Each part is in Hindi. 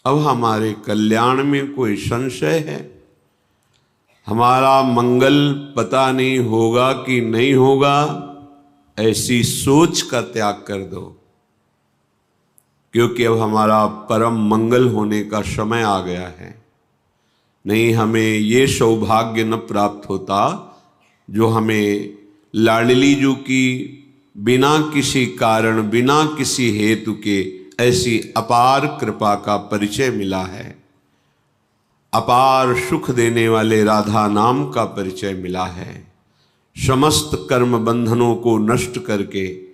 अब हमारे कल्याण में कोई संशय है? हमारा मंगल पता नहीं होगा कि नहीं होगा, ऐसी सोच का त्याग कर दो, क्योंकि अब हमारा परम मंगल होने का समय आ गया है। नहीं, हमें ये सौभाग्य न प्राप्त होता जो हमें लाडली जी की बिना किसी कारण, बिना किसी हेतु के ऐसी अपार कृपा का परिचय मिला है, अपार सुख देने वाले राधा नाम का परिचय मिला है, समस्त कर्म बंधनों को नष्ट करके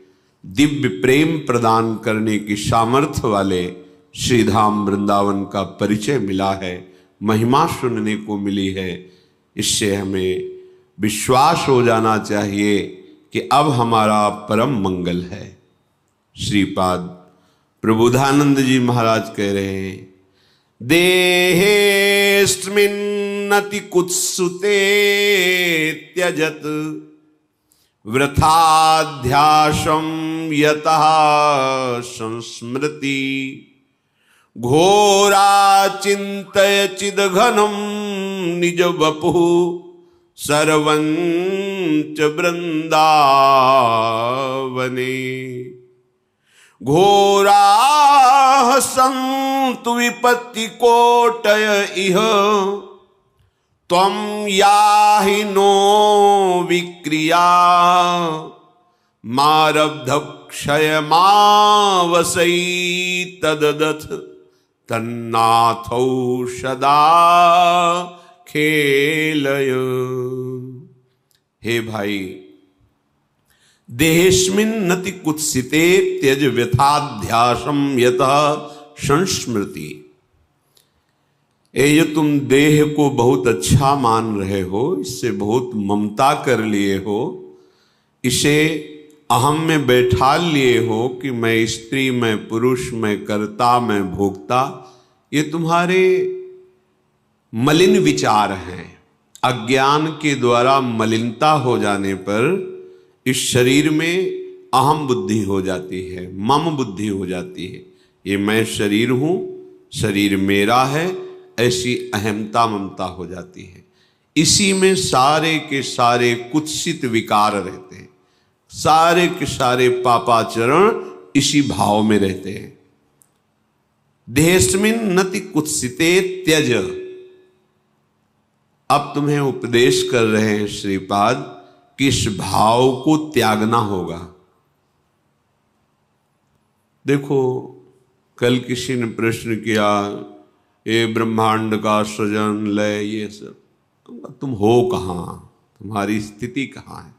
दिव्य प्रेम प्रदान करने की सामर्थ्य वाले श्रीधाम वृंदावन का परिचय मिला है, महिमा सुनने को मिली है। इससे हमें विश्वास हो जाना चाहिए कि अब हमारा परम मंगल है। श्रीपाद प्रबोधानंद जी महाराज कह रहे हैं, देहेस्मिन्नति कुत्सुते त्यजत वृथाध्यासं यतः संस्मृति घोरा चिंतय चिदघनम निज वपुः सर्वंच वृंदावने घोराः सन्तु विपत्ति कोटय इह त्वं याहि नो विक्रिया मारब्ध क्षयमावसै तददथ तन्नाथौ सदा खेलय। हे भाई, देहेस्मिन् नति कुत्सिते त्यज व्यथाध्यासम यतः संस्मृति। ये जो तुम देह को बहुत अच्छा मान रहे हो, इससे बहुत ममता कर लिए हो, इसे अहम में बैठा लिए हो कि मैं स्त्री, मैं पुरुष, मैं कर्ता, मैं भोक्ता, ये तुम्हारे मलिन विचार हैं। अज्ञान के द्वारा मलिनता हो जाने पर इस शरीर में अहम बुद्धि हो जाती है, मम बुद्धि हो जाती है। ये मैं शरीर हूं, शरीर मेरा है, ऐसी अहमता ममता हो जाती है। इसी में सारे के सारे कुत्सित विकार रहते हैं, सारे के सारे पापाचरण इसी भाव में रहते हैं। देहेस्मिन् नति कुत्सिते त्यज। अब तुम्हें उपदेश कर रहे हैं श्रीपाद कि इस भाव को त्यागना होगा। देखो, कल किसी ने प्रश्न किया, ये ब्रह्मांड का सृजन, लय, ये सब, तुम हो कहाँ, तुम्हारी स्थिति कहाँ है?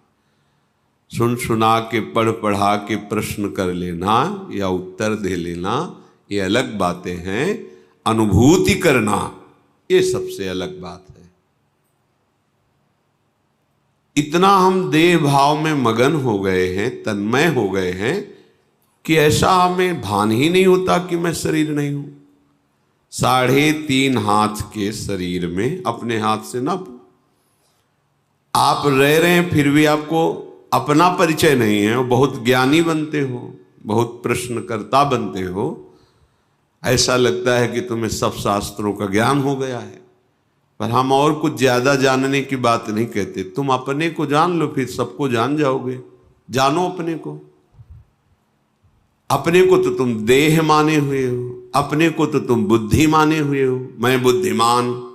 सुन सुना के, पढ़ पढ़ा के प्रश्न कर लेना या उत्तर दे लेना, ये अलग बातें हैं। अनुभूति करना, ये सबसे अलग बात है। इतना हम देह भाव में मगन हो गए हैं, तन्मय हो गए हैं कि ऐसा हमें भान ही नहीं होता कि मैं शरीर नहीं हूं। 3.5 हाथ के शरीर में अपने हाथ से ना आप रह रहे हैं, फिर भी आपको अपना परिचय नहीं है। बहुत ज्ञानी बनते हो, बहुत प्रश्नकर्ता बनते हो, ऐसा लगता है कि तुम्हें सब शास्त्रों का ज्ञान हो गया है। पर हम और कुछ ज्यादा जानने की बात नहीं कहते। तुम अपने को जान लो, फिर सबको जान जाओगे। जानो अपने को। अपने को तो तुम देह माने हुए हो, अपने को तो तुम बुद्धि माने हुए हो। मैं बुद्धिमान,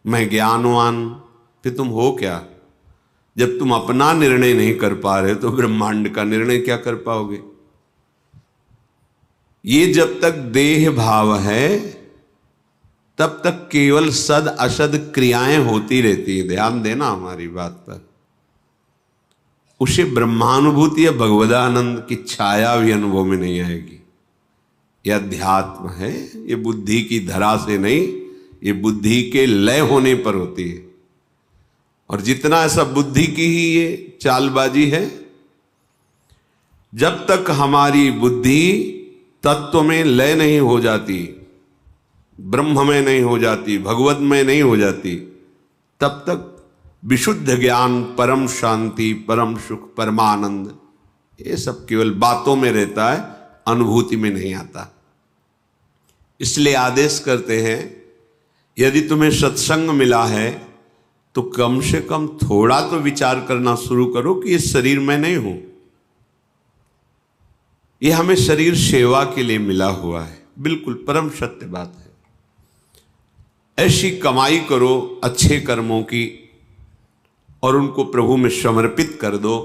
मैं ज्ञानवान, फिर तुम हो क्या? जब तुम अपना निर्णय नहीं कर पा रहे तो ब्रह्मांड का निर्णय क्या कर पाओगे? ये जब तक देह भाव है तब तक केवल सद असद क्रियाएं होती रहती है। ध्यान देना हमारी बात पर। उसे ब्रह्मानुभूति या भगवदानंद की छाया भी अनुभव में नहीं आएगी। यह अध्यात्म है, ये बुद्धि की धरा से नहीं, ये बुद्धि के लय होने पर होती है। और जितना ऐसा बुद्धि की ही ये चालबाजी है, जब तक हमारी बुद्धि तत्व में लय नहीं हो जाती, ब्रह्म में नहीं हो जाती, भगवत में नहीं हो जाती, तब तक विशुद्ध ज्ञान, परम शांति, परम सुख, परमानंद, ये सब केवल बातों में रहता है, अनुभूति में नहीं आता। इसलिए आदेश करते हैं, यदि तुम्हें सत्संग मिला है तो कम से कम थोड़ा तो विचार करना शुरू करो कि ये शरीर मैं नहीं हूं, ये हमें शरीर सेवा के लिए मिला हुआ है। बिल्कुल परम सत्य बात है। ऐसी कमाई करो अच्छे कर्मों की और उनको प्रभु में समर्पित कर दो।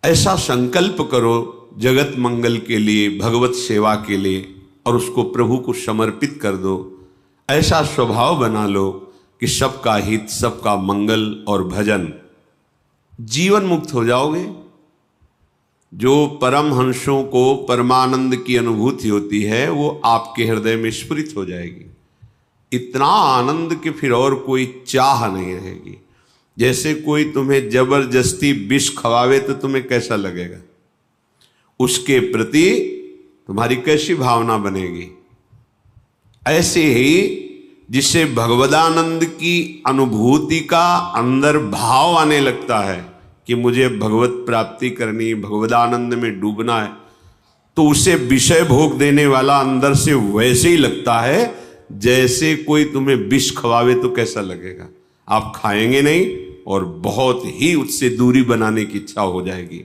ऐसा संकल्प करो जगत मंगल के लिए, भगवत सेवा के लिए, और उसको प्रभु को समर्पित कर दो। ऐसा स्वभाव बना लो कि सबका हित, सबका मंगल और भजन, जीवन मुक्त हो जाओगे। जो परमहंसों को परमानंद की अनुभूति होती है वो आपके हृदय में स्फुरित हो जाएगी। इतना आनंद कि फिर और कोई चाह नहीं रहेगी। जैसे कोई तुम्हें जबरदस्ती विष खवावे तो तुम्हें कैसा लगेगा, उसके प्रति तुम्हारी कैसी भावना बनेगी। ऐसे ही जिससे भगवदानंद की अनुभूति का अंदर भाव आने लगता है कि मुझे भगवत प्राप्ति करनी, भगवदानंद में डूबना है, तो उसे विषय भोग देने वाला अंदर से वैसे ही लगता है जैसे कोई तुम्हें विष खवावे तो कैसा लगेगा। आप खाएंगे नहीं और बहुत ही उससे दूरी बनाने की इच्छा हो जाएगी।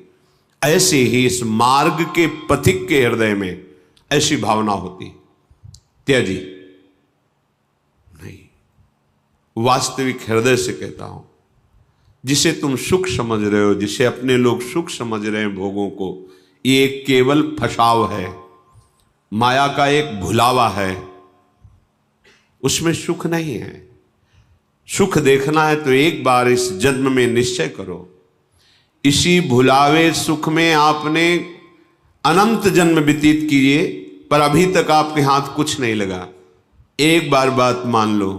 ऐसे ही इस मार्ग के पथिक के हृदय में ऐसी भावना होती, त्याजी नहीं। वास्तविक हृदय से कहता हूं, जिसे तुम सुख समझ रहे हो, जिसे अपने लोग सुख समझ रहे हैं भोगों को, ये केवल फसाव है, माया का एक भुलावा है, उसमें सुख नहीं है। सुख देखना है तो एक बार इस जन्म में निश्चय करो। इसी भुलावे सुख में आपने अनंत जन्म व्यतीत किए, पर अभी तक आपके हाथ कुछ नहीं लगा। एक बार बात मान लो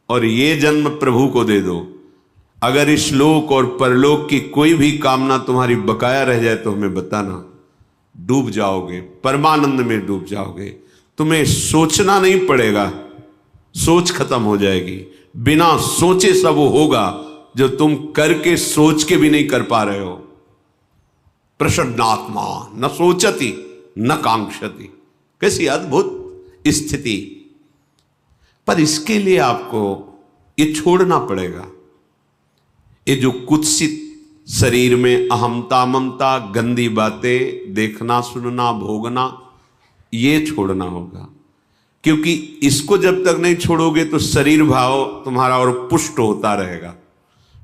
और ये जन्म प्रभु को दे दो। अगर इस लोक और परलोक की कोई भी कामना तुम्हारी बकाया रह जाए तो हमें बताना, डूब जाओगे, परमानंद में डूब जाओगे। तुम्हें सोचना नहीं पड़ेगा, सोच खत्म हो जाएगी। बिना सोचे सब होगा जो तुम करके सोच के भी नहीं कर पा रहे हो। प्रसन्नात्मा न सोचती न कांक्षति, कैसी अद्भुत स्थिति। पर इसके लिए आपको ये छोड़ना पड़ेगा। ये जो कुत्सित शरीर में अहमता ममता, गंदी बातें देखना, सुनना, भोगना, ये छोड़ना होगा। क्योंकि इसको जब तक नहीं छोड़ोगे तो शरीर भाव तुम्हारा और पुष्ट होता रहेगा।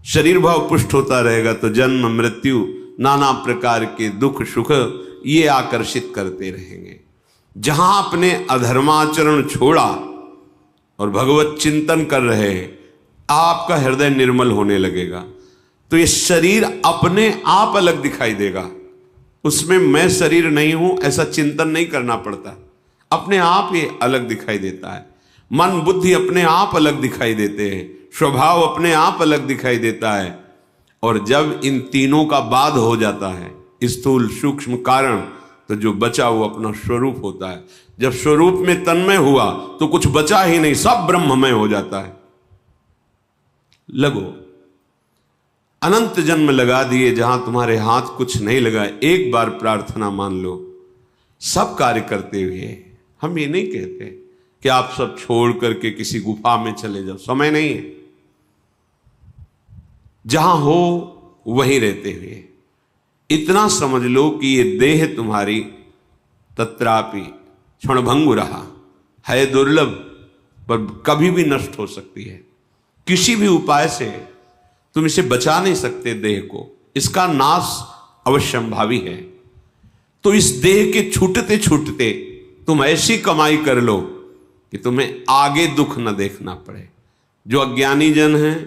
शरीर भाव पुष्ट होता रहेगा तो जन्म मृत्यु, नाना प्रकार के दुख सुख ये आकर्षित करते रहेंगे। जहां आपने अधर्माचरण छोड़ा और भगवत चिंतन कर रहे हैं, आपका हृदय निर्मल होने लगेगा। तो ये शरीर अपने आप अलग दिखाई देगा। उसमें मैं शरीर नहीं हूं ऐसा चिंतन नहीं करना पड़ता, अपने आप ये अलग दिखाई देता है। मन बुद्धि अपने आप अलग दिखाई देते हैं, स्वभाव अपने आप अलग दिखाई देता है। और जब इन तीनों का बाध हो जाता है, स्थूल सूक्ष्म कारण, तो जो बचा वो अपना स्वरूप होता है। जब स्वरूप में तन्मय हुआ तो कुछ बचा ही नहीं, सब ब्रह्ममय हो जाता है। लगो, अनंत जन्म लगा दिए जहां तुम्हारे हाथ कुछ नहीं लगा। एक बार प्रार्थना मान लो। सब कार्य करते हुए हम ये नहीं कहते कि आप सब छोड़ करके किसी गुफा में चले जाओ, समय नहीं है। जहां हो वहीं रहते हुए इतना समझ लो कि ये देह तुम्हारी तत्रापि क्षणभंगुरहा है, दुर्लभ, पर कभी भी नष्ट हो सकती है। किसी भी उपाय से तुम इसे बचा नहीं सकते देह को, इसका नाश अवश्यंभावी है। तो इस देह के छूटते छूटते तुम ऐसी कमाई कर लो कि तुम्हें आगे दुख न देखना पड़े। जो अज्ञानी जन हैं,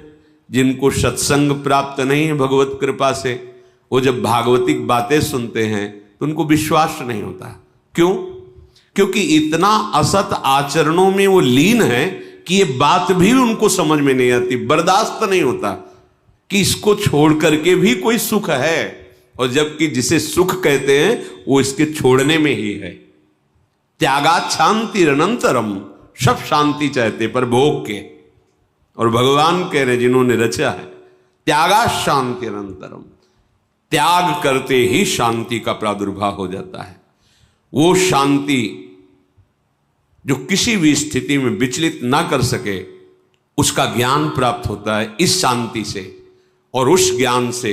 जिनको सत्संग प्राप्त नहीं है भगवत कृपा से, वो जब भागवतिक बातें सुनते हैं तो उनको विश्वास नहीं होता। क्यों? क्योंकि इतना असत आचरणों में वो लीन है कि ये बात भी उनको समझ में नहीं आती, बर्दाश्त नहीं होता कि इसको छोड़ करके भी कोई सुख है। और जबकि जिसे सुख कहते हैं वो इसके छोड़ने में ही है। त्यागात शांति अनंतरम, सब शांति चाहते पर भोग के। और भगवान कह रहे जिन्होंने रचा है, त्यागात शांति अनंतरम, त्याग करते ही शांति का प्रादुर्भाव हो जाता है। वो शांति जो किसी भी स्थिति में विचलित ना कर सके, उसका ज्ञान प्राप्त होता है इस शांति से, और उस ज्ञान से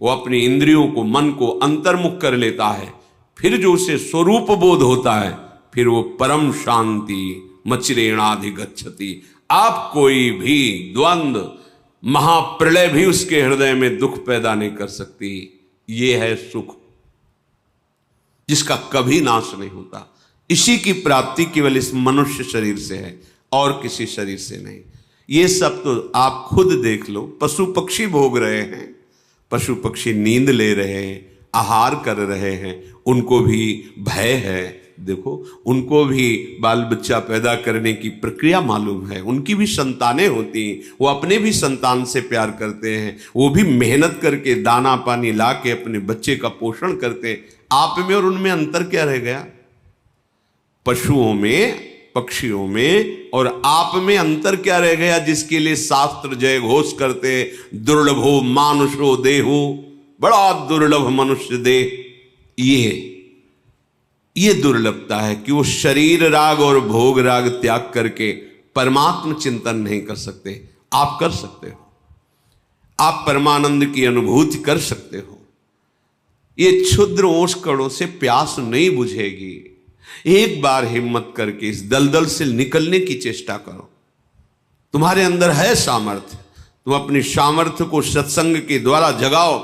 वो अपनी इंद्रियों को, मन को अंतर्मुख कर लेता है। फिर जो उसे स्वरूप बोध होता है, फिर वो परम शांति मचिरेणाधिगच्छति। आप कोई भी द्वंद्व, महाप्रलय भी उसके हृदय में दुख पैदा नहीं कर सकती। ये है सुख जिसका कभी नाश नहीं होता। इसी की प्राप्ति केवल इस मनुष्य शरीर से है और किसी शरीर से नहीं। ये सब तो आप खुद देख लो, पशु पक्षी भोग रहे हैं, पशु पक्षी नींद ले रहे हैं, आहार कर रहे हैं, उनको भी भय है। देखो, उनको भी बाल बच्चा पैदा करने की प्रक्रिया मालूम है, उनकी भी संतानें होती हैं, वो अपने भी संतान से प्यार करते हैं, वो भी मेहनत करके दाना पानी ला के अपने बच्चे का पोषण करते हैं। आप में और उनमें अंतर क्या रह गया? पशुओं में, पक्षियों में और आप में अंतर क्या रह गया, जिसके लिए शास्त्र जय घोष करते, दुर्लभो मानुषो देहो, बड़ा दुर्लभ मनुष्य देह। ये दुर्लभता है कि वो शरीर राग और भोग राग त्याग करके परमात्म चिंतन नहीं कर सकते। आप कर सकते हो, आप परमानंद की अनुभूति कर सकते हो। ये क्षुद्र ओस कणों से प्यास नहीं बुझेगी। एक बार हिम्मत करके इस दलदल से निकलने की चेष्टा करो। तुम्हारे अंदर है सामर्थ्य, तुम अपनी सामर्थ्य को सत्संग के द्वारा जगाओ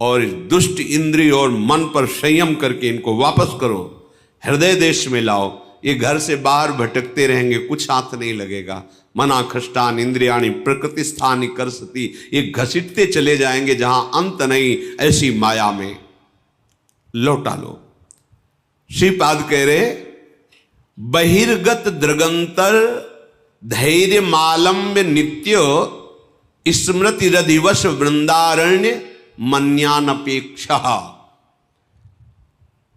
और इस दुष्ट इंद्रिय और मन पर संयम करके इनको वापस करो, हृदय देश में लाओ। ये घर से बाहर भटकते रहेंगे, कुछ हाथ नहीं लगेगा। मना खष्टान इंद्रियाणी प्रकृति स्थानी करसती, ये घसीटते चले जाएंगे जहां अंत नहीं, ऐसी माया में लौटा लो। श्रीपाद कह रहे, बहिर्गत दृगंतर धैर्य मालम्य नित्य स्मृति रधिवश वृंदारण्य मन्यान अपेक्षा।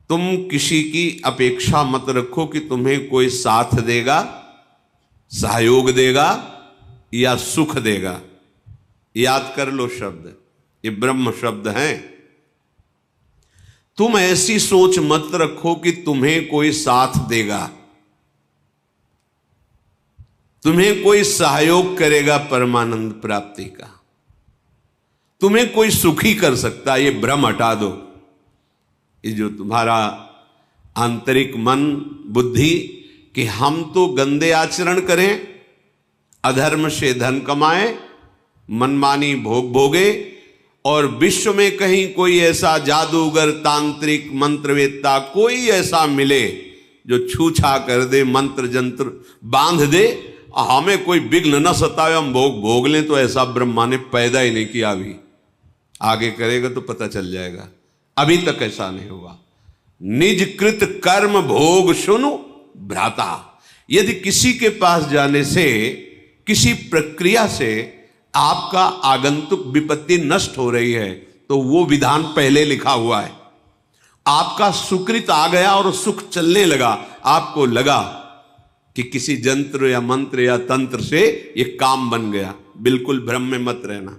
तुम किसी की अपेक्षा मत रखो कि तुम्हें कोई साथ देगा, सहयोग देगा या सुख देगा। याद कर लो शब्द, ये ब्रह्म शब्द हैं। तुम ऐसी सोच मत रखो कि तुम्हें कोई साथ देगा, तुम्हें कोई सहयोग करेगा परमानंद प्राप्ति का, तुम्हें कोई सुखी कर सकता। ये भ्रम हटा दो। ये जो तुम्हारा आंतरिक मन बुद्धि कि हम तो गंदे आचरण करें, अधर्म से धन कमाएं, मनमानी भोग भोगे और विश्व में कहीं कोई ऐसा जादूगर, तांत्रिक, मंत्रवेत्ता कोई ऐसा मिले जो छूछा कर दे, मंत्र जंत्र बांध दे, हमें कोई विघ्न न सतावे, हम भोग भोग लें, तो ऐसा ब्रह्मा ने पैदा ही नहीं किया। अभी आगे करेगा तो पता चल जाएगा। अभी तक ऐसा नहीं हुआ। निज कृत कर्म भोग सुनु भ्राता। यदि किसी के पास जाने से, किसी प्रक्रिया से आपका आगंतुक विपत्ति नष्ट हो रही है, तो वो विधान पहले लिखा हुआ है। आपका सुकृत आ गया और सुख चलने लगा, आपको लगा कि किसी जंत्र या मंत्र या तंत्र से ये काम बन गया, बिल्कुल भ्रम में मत रहना।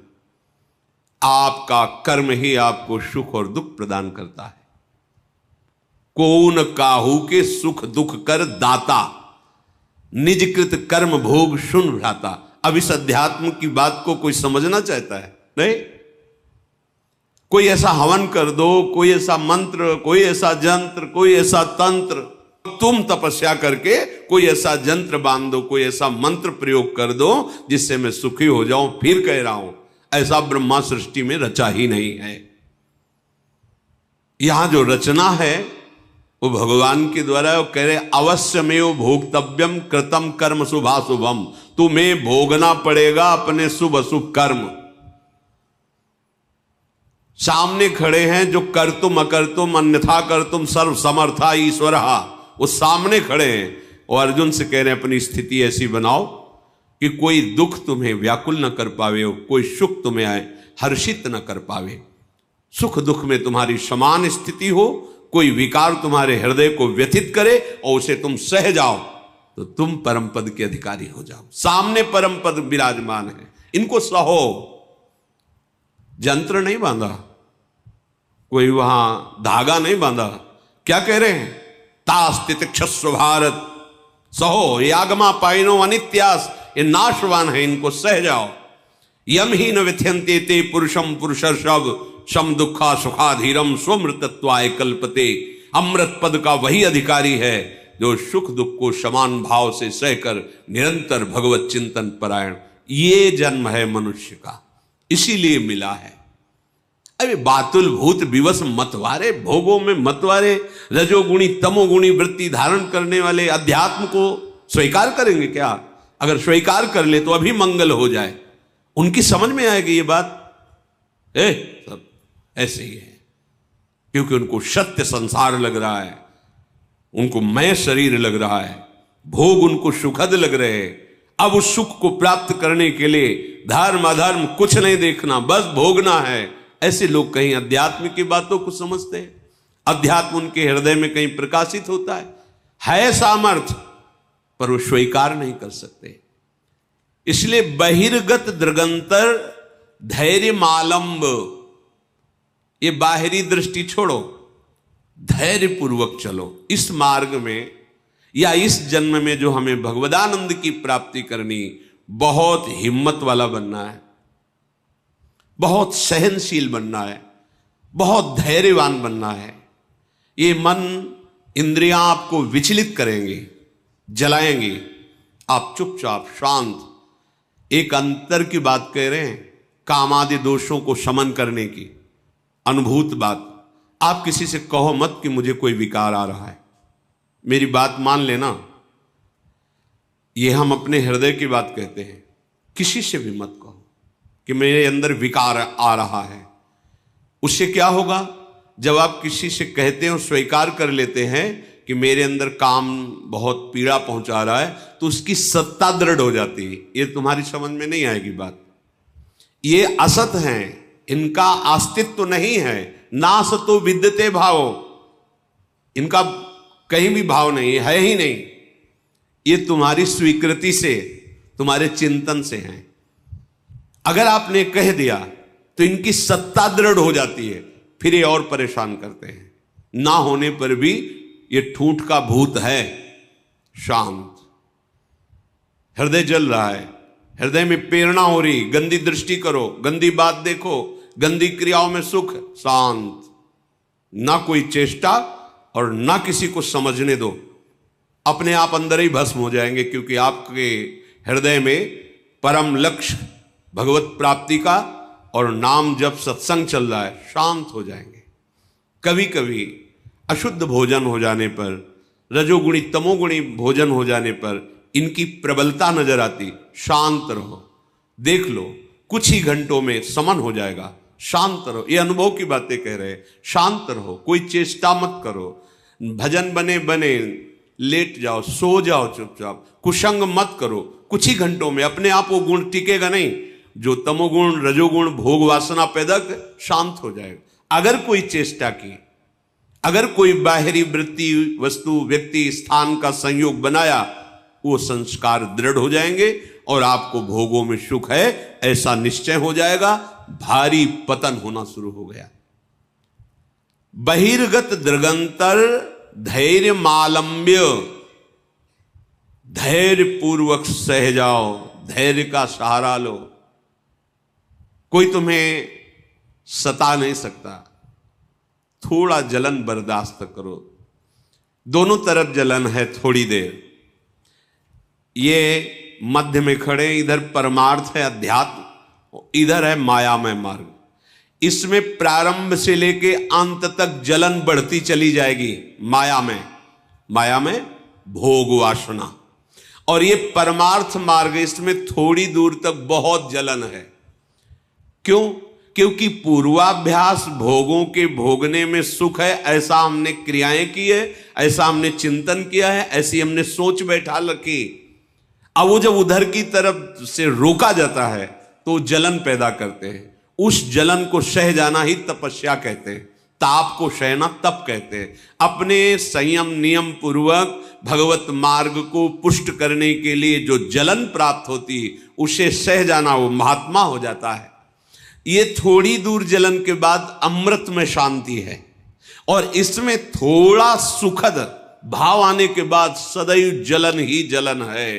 आपका कर्म ही आपको सुख और दुख प्रदान करता है। कौन काहू के सुख दुख कर दाता, निजकृत कर्म भोग सुन भ्राता। अब इस अध्यात्म की बात को कोई समझना चाहता है? नहीं। कोई ऐसा हवन कर दो, कोई ऐसा मंत्र, कोई ऐसा जंत्र, कोई ऐसा तंत्र, तुम तपस्या करके कोई ऐसा जंत्र बांध दो, कोई ऐसा मंत्र प्रयोग कर दो जिससे मैं सुखी हो जाऊं। फिर कह रहा हूं, ऐसा ब्रह्मा सृष्टि में रचा ही नहीं है। यहां जो रचना है वो भगवान के द्वारा। वो कह रहे, अवश्यमेव भोक्तव्यम कृतम कर्म शुभाशुभम। तुम्हें भोगना पड़ेगा अपने शुभ अशुभ कर्म। सामने खड़े हैं जो कर्तुम अकर्तुम अन्यथा कर्तुम सर्व समर्था ईश्वर, वो सामने खड़े हैं और अर्जुन से कह रहे हैं, अपनी स्थिति ऐसी बनाओ कि कोई दुख तुम्हें व्याकुल न कर पावे, कोई सुख तुम्हें आए हर्षित न कर पावे। सुख दुख में तुम्हारी समान स्थिति हो, कोई विकार तुम्हारे हृदय को व्यथित करे और उसे तुम सह जाओ, तो तुम परम पद के अधिकारी हो जाओ। सामने परम पद विराजमान है, इनको सहो। जंत्र नहीं बांधा, कोई वहां धागा नहीं बांधा। क्या कह रहे हैं? तास्तित क्षस्व भारत, सहो ये आगमा पाइनो अनित्यास, ये नाशवान है, इनको सह जाओ। यम ही न व्यथ्यंते ते पुरुषम पुरुषर्षभ सम दुखा सुखाधीरम स्वमृतत्वाय कल्पते। अमृत पद का वही अधिकारी है जो सुख दुख को समान भाव से सहकर निरंतर भगवत चिंतन परायण। ये जन्म है मनुष्य का, इसीलिए मिला है। अरे बातुल भूत विवश मतवारे, भोगों में मतवारे, रजोगुणी तमोगुणी वृत्ति धारण करने वाले अध्यात्म को स्वीकार करेंगे क्या? अगर स्वीकार कर ले तो अभी मंगल हो जाए। उनकी समझ में आएगी ये बात, सब ऐसे ही है, क्योंकि उनको सत्य संसार लग रहा है, उनको मैं शरीर लग रहा है, भोग उनको सुखद लग रहे हैं। अब उस सुख को प्राप्त करने के लिए धर्म अधर्म कुछ नहीं देखना, बस भोगना है। ऐसे लोग कहीं अध्यात्म की बातों को समझते हैं, अध्यात्म उनके हृदय में कहीं प्रकाशित होता है सामर्थ्य, पर वो स्वीकार नहीं कर सकते। इसलिए बहिर्गत दृगंतर धैर्य मालंब, ये बाहरी दृष्टि छोड़ो, धैर्य पूर्वक चलो। इस मार्ग में या इस जन्म में जो हमें भगवदानंद की प्राप्ति करनी, बहुत हिम्मत वाला बनना है, बहुत सहनशील बनना है, बहुत धैर्यवान बनना है। ये मन इंद्रियां आपको विचलित करेंगे, जलाएंगे, आप चुपचाप शांत। एक अंतर की बात कह रहे हैं, कामादि दोषों को शमन करने की अनुभूत बात। आप किसी से कहो मत कि मुझे कोई विकार आ रहा है, मेरी बात मान लेना। ये हम अपने हृदय की बात कहते हैं, किसी से भी मत कहो कि मेरे अंदर विकार आ रहा है। उससे क्या होगा? जब आप किसी से कहते हो, स्वीकार कर लेते हैं कि मेरे अंदर काम बहुत पीड़ा पहुंचा रहा है, तो उसकी सत्ता दृढ़ हो जाती है। ये तुम्हारी समझ में नहीं आएगी बात। ये असत हैं, इनका अस्तित्व नहीं है। नासतो विद्यते भाव, इनका कहीं भी भाव नहीं है ही नहीं। ये तुम्हारी स्वीकृति से, तुम्हारे चिंतन से हैं। अगर आपने कह दिया तो इनकी सत्ता दृढ़ हो जाती है, फिर ये और परेशान करते हैं। ना होने पर भी ये ठूठ का भूत है, शांत। हृदय जल रहा है, हृदय में प्रेरणा हो रही, गंदी दृष्टि करो, गंदी बात देखो, गंदी क्रियाओं में सुख, शांत। ना कोई चेष्टा और ना किसी को समझने दो, अपने आप अंदर ही भस्म हो जाएंगे, क्योंकि आपके हृदय में परम लक्ष्य भगवत प्राप्ति का और नाम जब सत्संग चल रहा है, शांत हो जाएंगे। कभी कभी अशुद्ध भोजन हो जाने पर, रजोगुणी तमोगुणी भोजन हो जाने पर इनकी प्रबलता नजर आती। शांत रहो, देख लो, कुछ ही घंटों में समन हो जाएगा। शांत रहो, ये अनुभव की बातें कह रहे हैं। शांत रहो, कोई चेष्टा मत करो। भजन बने बने लेट जाओ, सो जाओ चुपचाप, कुसंग मत करो। कुछ ही घंटों में अपने आप वो गुण टिकेगा नहीं, जो तमोगुण रजोगुण भोग वासना पैदा कर, शांत हो जाएगा। अगर कोई चेष्टा की, अगर कोई बाहरी वृत्ति वस्तु व्यक्ति स्थान का संयोग बनाया, वो संस्कार दृढ़ हो जाएंगे और आपको भोगों में सुख है ऐसा निश्चय हो जाएगा। भारी पतन होना शुरू हो गया। बहिर्गत दृगंतर धैर्य मालंब्य, धैर्य पूर्वक सह जाओ, धैर्य का सहारा लो। कोई तुम्हें सता नहीं सकता, थोड़ा जलन बर्दाश्त करो। दोनों तरफ जलन है, थोड़ी देर। ये मध्य में खड़े, इधर परमार्थ है अध्यात्म, इधर है मायामय मार्ग। इसमें प्रारंभ से लेके अंत तक जलन बढ़ती चली जाएगी। माया में भोग वासना, और ये परमार्थ मार्ग, इसमें थोड़ी दूर तक बहुत जलन है। क्यों? क्योंकि पूर्वाभ्यास भोगों के भोगने में सुख है, ऐसा हमने क्रियाएं की है, ऐसा हमने चिंतन किया है, ऐसी हमने सोच बैठा रखी। अब वो जब उधर की तरफ से रोका जाता है तो जलन पैदा करते हैं। उस जलन को सह जाना ही तपस्या कहते हैं, ताप को सहना तप कहते हैं। अपने संयम नियम पूर्वक भगवत मार्ग को पुष्ट करने के लिए जो जलन प्राप्त होती है, उसे सह जाना, वो महात्मा हो जाता है। ये थोड़ी दूर जलन के बाद अमृत में शांति है, और इसमें थोड़ा सुखद भाव आने के बाद सदैव जलन ही जलन है।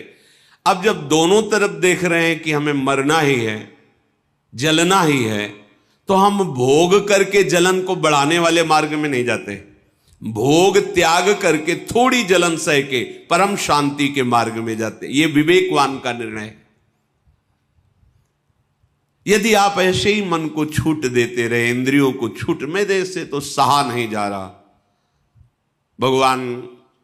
अब जब दोनों तरफ देख रहे हैं कि हमें मरना ही है, जलना ही है, तो हम भोग करके जलन को बढ़ाने वाले मार्ग में नहीं जाते। भोग त्याग करके थोड़ी जलन सह के परम शांति के मार्ग में जाते। ये विवेकवान का निर्णय है। यदि आप ऐसे ही मन को छूट देते रहे, इंद्रियों को छूट में दे से, तो सहा नहीं जा रहा। भगवान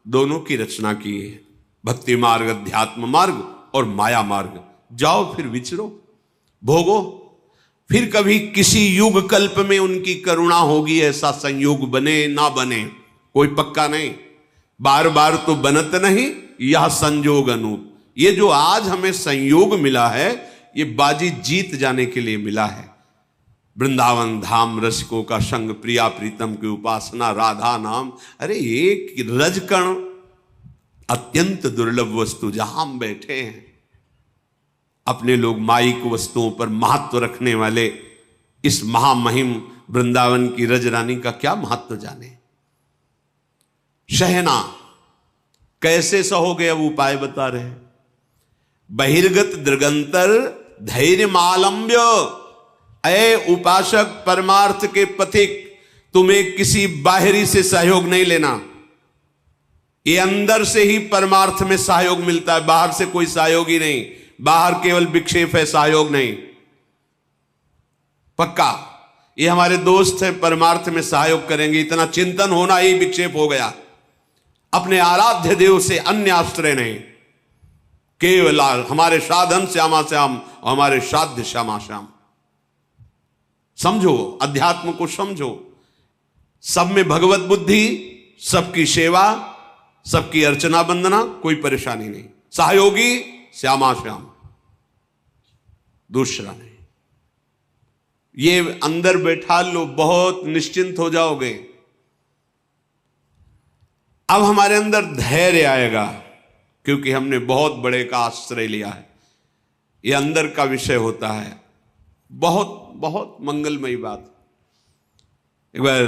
दोनों की रचना की है, भक्ति मार्ग, अध्यात्म मार्ग और माया मार्ग। जाओ फिर विचरो, भोगो। फिर कभी किसी युग कल्प में उनकी करुणा होगी, ऐसा संयोग बने ना बने कोई पक्का नहीं। बार बार तो बनत नहीं, यह संयोग अनूप। ये जो आज हमें संयोग मिला है, ये बाजी जीत जाने के लिए मिला है। वृंदावन धाम रसिकों का संग, प्रिया प्रीतम की उपासना, राधा नाम। अरे एक रजकण अत्यंत दुर्लभ वस्तु, जहां हम बैठे हैं, अपने लोग माइक वस्तुओं पर महत्व रखने वाले इस महामहिम वृंदावन की रजरानी का क्या महत्व जाने। शहना कैसे सहोगे, अब उपाय बता रहे। बहिर्गत दृगंतर धैर्य मालंब्य। अय उपासक, परमार्थ के पथिक, तुम्हें किसी बाहरी से सहयोग नहीं लेना। ये अंदर से ही परमार्थ में सहयोग मिलता है, बाहर से कोई सहयोग ही नहीं। बाहर केवल विक्षेप है, सहयोग नहीं। पक्का ये हमारे दोस्त हैं, परमार्थ में सहयोग करेंगे, इतना चिंतन होना ही विक्षेप हो गया। अपने आराध्य देव से अन्य आश्रय नहीं, केवल हमारे साधन श्यामा श्याम, हमारे साध्य श्यामा श्याम। समझो, अध्यात्म को समझो। सब में भगवत बुद्धि, सबकी सेवा, सबकी अर्चना वंदना, कोई परेशानी नहीं। सहयोगी श्यामा श्याम, दूसरा नहीं। ये अंदर बैठा लो, बहुत निश्चिंत हो जाओगे। अब हमारे अंदर धैर्य आएगा, क्योंकि हमने बहुत बड़े का आश्रय लिया है। ये अंदर का विषय होता है। बहुत बहुत मंगलमयी बात। एक बार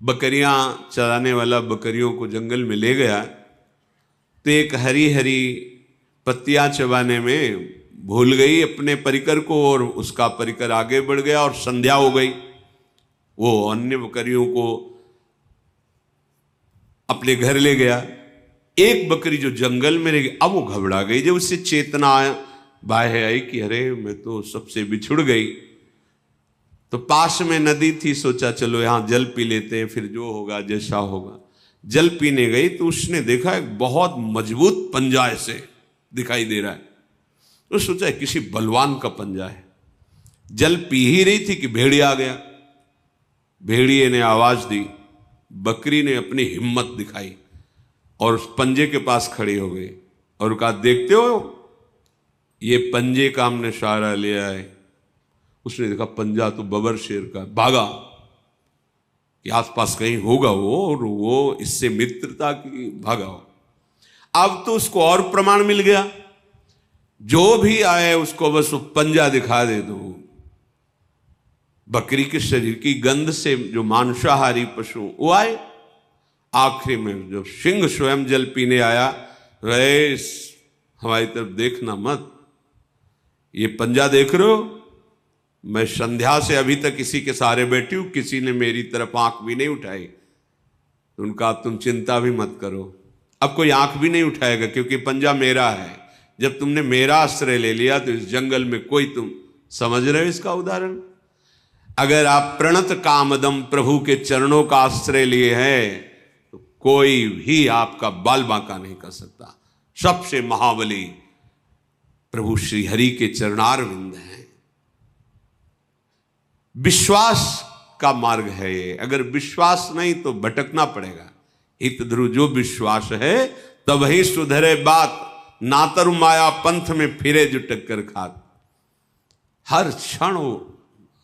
बकरियां चराने वाला बकरियों को जंगल में ले गया, तो एक हरी हरी पत्तियां चबाने में भूल गई अपने परिकर को, और उसका परिकर आगे बढ़ गया और संध्या हो गई। वो अन्य बकरियों को अपने घर ले गया। एक बकरी जो जंगल में रह गई, अब वो घबरा गई। जब उससे चेतना बाहर आई कि अरे मैं तो सबसे बिछुड़ गई, तो पास में नदी थी, सोचा चलो यहां जल पी लेते हैं, फिर जो होगा जैसा होगा। जल पीने गई तो उसने देखा एक बहुत मजबूत पंजा ऐसे दिखाई दे रहा है। तो सोचा किसी बलवान का पंजा है। जल पी ही रही थी कि भेड़िया आ गया। भेड़िए ने आवाज दी, बकरी ने अपनी हिम्मत दिखाई और उस पंजे के पास खड़ी हो गई और कहा, देखते हो ये पंजे का हमने सहारा लिया है। उसने देखा पंजा तो बबर शेर का। भागा कि आसपास कहीं होगा वो, और वो इससे मित्रता की, भागा। अब तो उसको और प्रमाण मिल गया, जो भी आए उसको बस वो पंजा दिखा दे दो। बकरी के शरीर की गंध से जो मांसाहारी पशु वो आए। आखिरी में जो सिंह स्वयं जल पीने आया, रहे हमारी तरफ देखना मत, ये पंजा देख रहे हो, मैं संध्या से अभी तक इसी के सहारे बैठी हूं, किसी ने मेरी तरफ आंख भी नहीं उठाई। उनका तुम चिंता भी मत करो, अब कोई आंख भी नहीं उठाएगा, क्योंकि पंजा मेरा है। जब तुमने मेरा आश्रय ले लिया तो इस जंगल में कोई, तुम समझ रहे हो इसका उदाहरण। अगर आप प्रणत कामदम प्रभु के चरणों का आश्रय लिए हैं, तो कोई भी आपका बाल बांका नहीं कर सकता। सबसे महाबली प्रभु श्री हरि के चरणारविंद हैं। विश्वास का मार्ग है ये। अगर विश्वास नहीं तो भटकना पड़ेगा। हित ध्रुव जो विश्वास है तब ही सुधरे बात, नातर माया पंथ में फिरे जो टक्कर खात। हर क्षण वो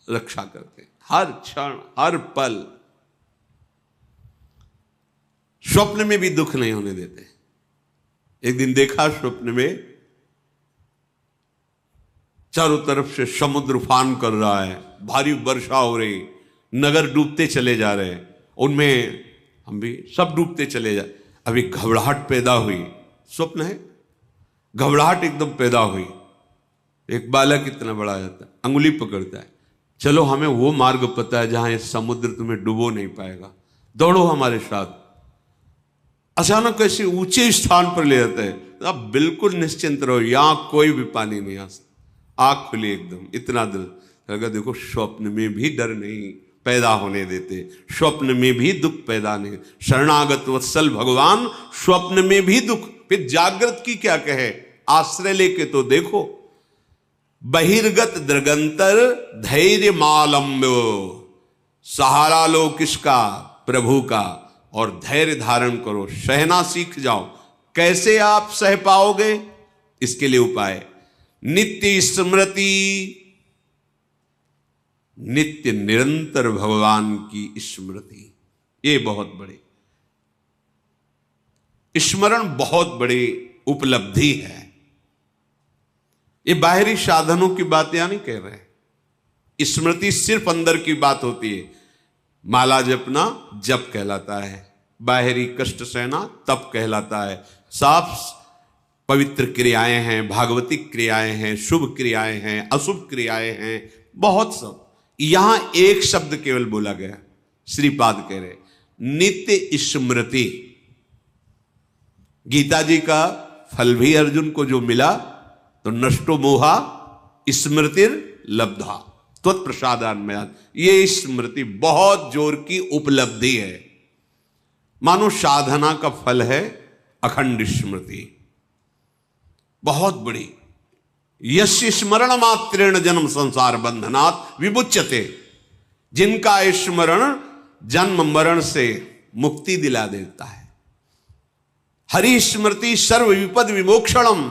रक्षा करते, हर क्षण, हर पल। स्वप्न में भी दुख नहीं होने देते। एक दिन देखा स्वप्न में, चारों तरफ से समुद्र उफान कर रहा है, भारी वर्षा हो रही, नगर डूबते चले जा रहे हैं। उनमें हम भी सब डूबते चले जाए। अभी घबराहट पैदा हुई, स्वप्न है, घबराहट एकदम पैदा हुई। एक बालक इतना बड़ा जाता है, अंगुली पकड़ता है, चलो हमें वो मार्ग पता है जहां ये समुद्र तुम्हें डुबो नहीं पाएगा, दौड़ो हमारे साथ। अचानक ऐसे ऊंचे स्थान पर ले जाता है, आप बिल्कुल निश्चिंत रहो, यहां कोई भी पानी नहीं आ सकता। आंख खुली एकदम, इतना डर लगा। देखो स्वप्न में भी डर नहीं पैदा होने देते, स्वप्न में भी दुख पैदा नहीं। शरणागत वत्सल भगवान स्वप्न में भी दुख, फिर जागृत की क्या कहे, आश्रय लेके तो देखो। बहिर्गत दृगंतर धैर्य मालम्ब, सहारा लो किसका, प्रभु का, और धैर्य धारण करो, सहना सीख जाओ। कैसे आप सह पाओगे, इसके लिए उपाय नित्य स्मृति, नित्य निरंतर भगवान की स्मृति। ये बहुत बड़े स्मरण, बहुत बड़ी उपलब्धि है। ये बाहरी साधनों की बात यहां नहीं कह रहे, स्मृति सिर्फ अंदर की बात होती है। माला जपना जप कहलाता है, बाहरी कष्ट सहना तप कहलाता है। साफ पवित्र क्रियाएं हैं, भागवतिक क्रियाएं हैं, शुभ क्रियाएं हैं, अशुभ क्रियाएं हैं, बहुत सब। यहां एक शब्द केवल बोला गया, श्रीपाद कह रहे नित्य स्मृति। गीता जी का फल भी अर्जुन को जो मिला, तो नष्टो मोहा स्मृतिर लब्धा त्वत्प्रसादान्मयात्, ये स्मृति बहुत जोर की उपलब्धि है। मानो साधना का फल है अखंड स्मृति, बहुत बड़ी। यस्य स्मरण मात्रेण जन्म संसार बंधनात् विमुच्यते, जिनका स्मरण जन्म मरण से मुक्ति दिला देता है। हरि स्मृति सर्व विपद विमोक्षणम,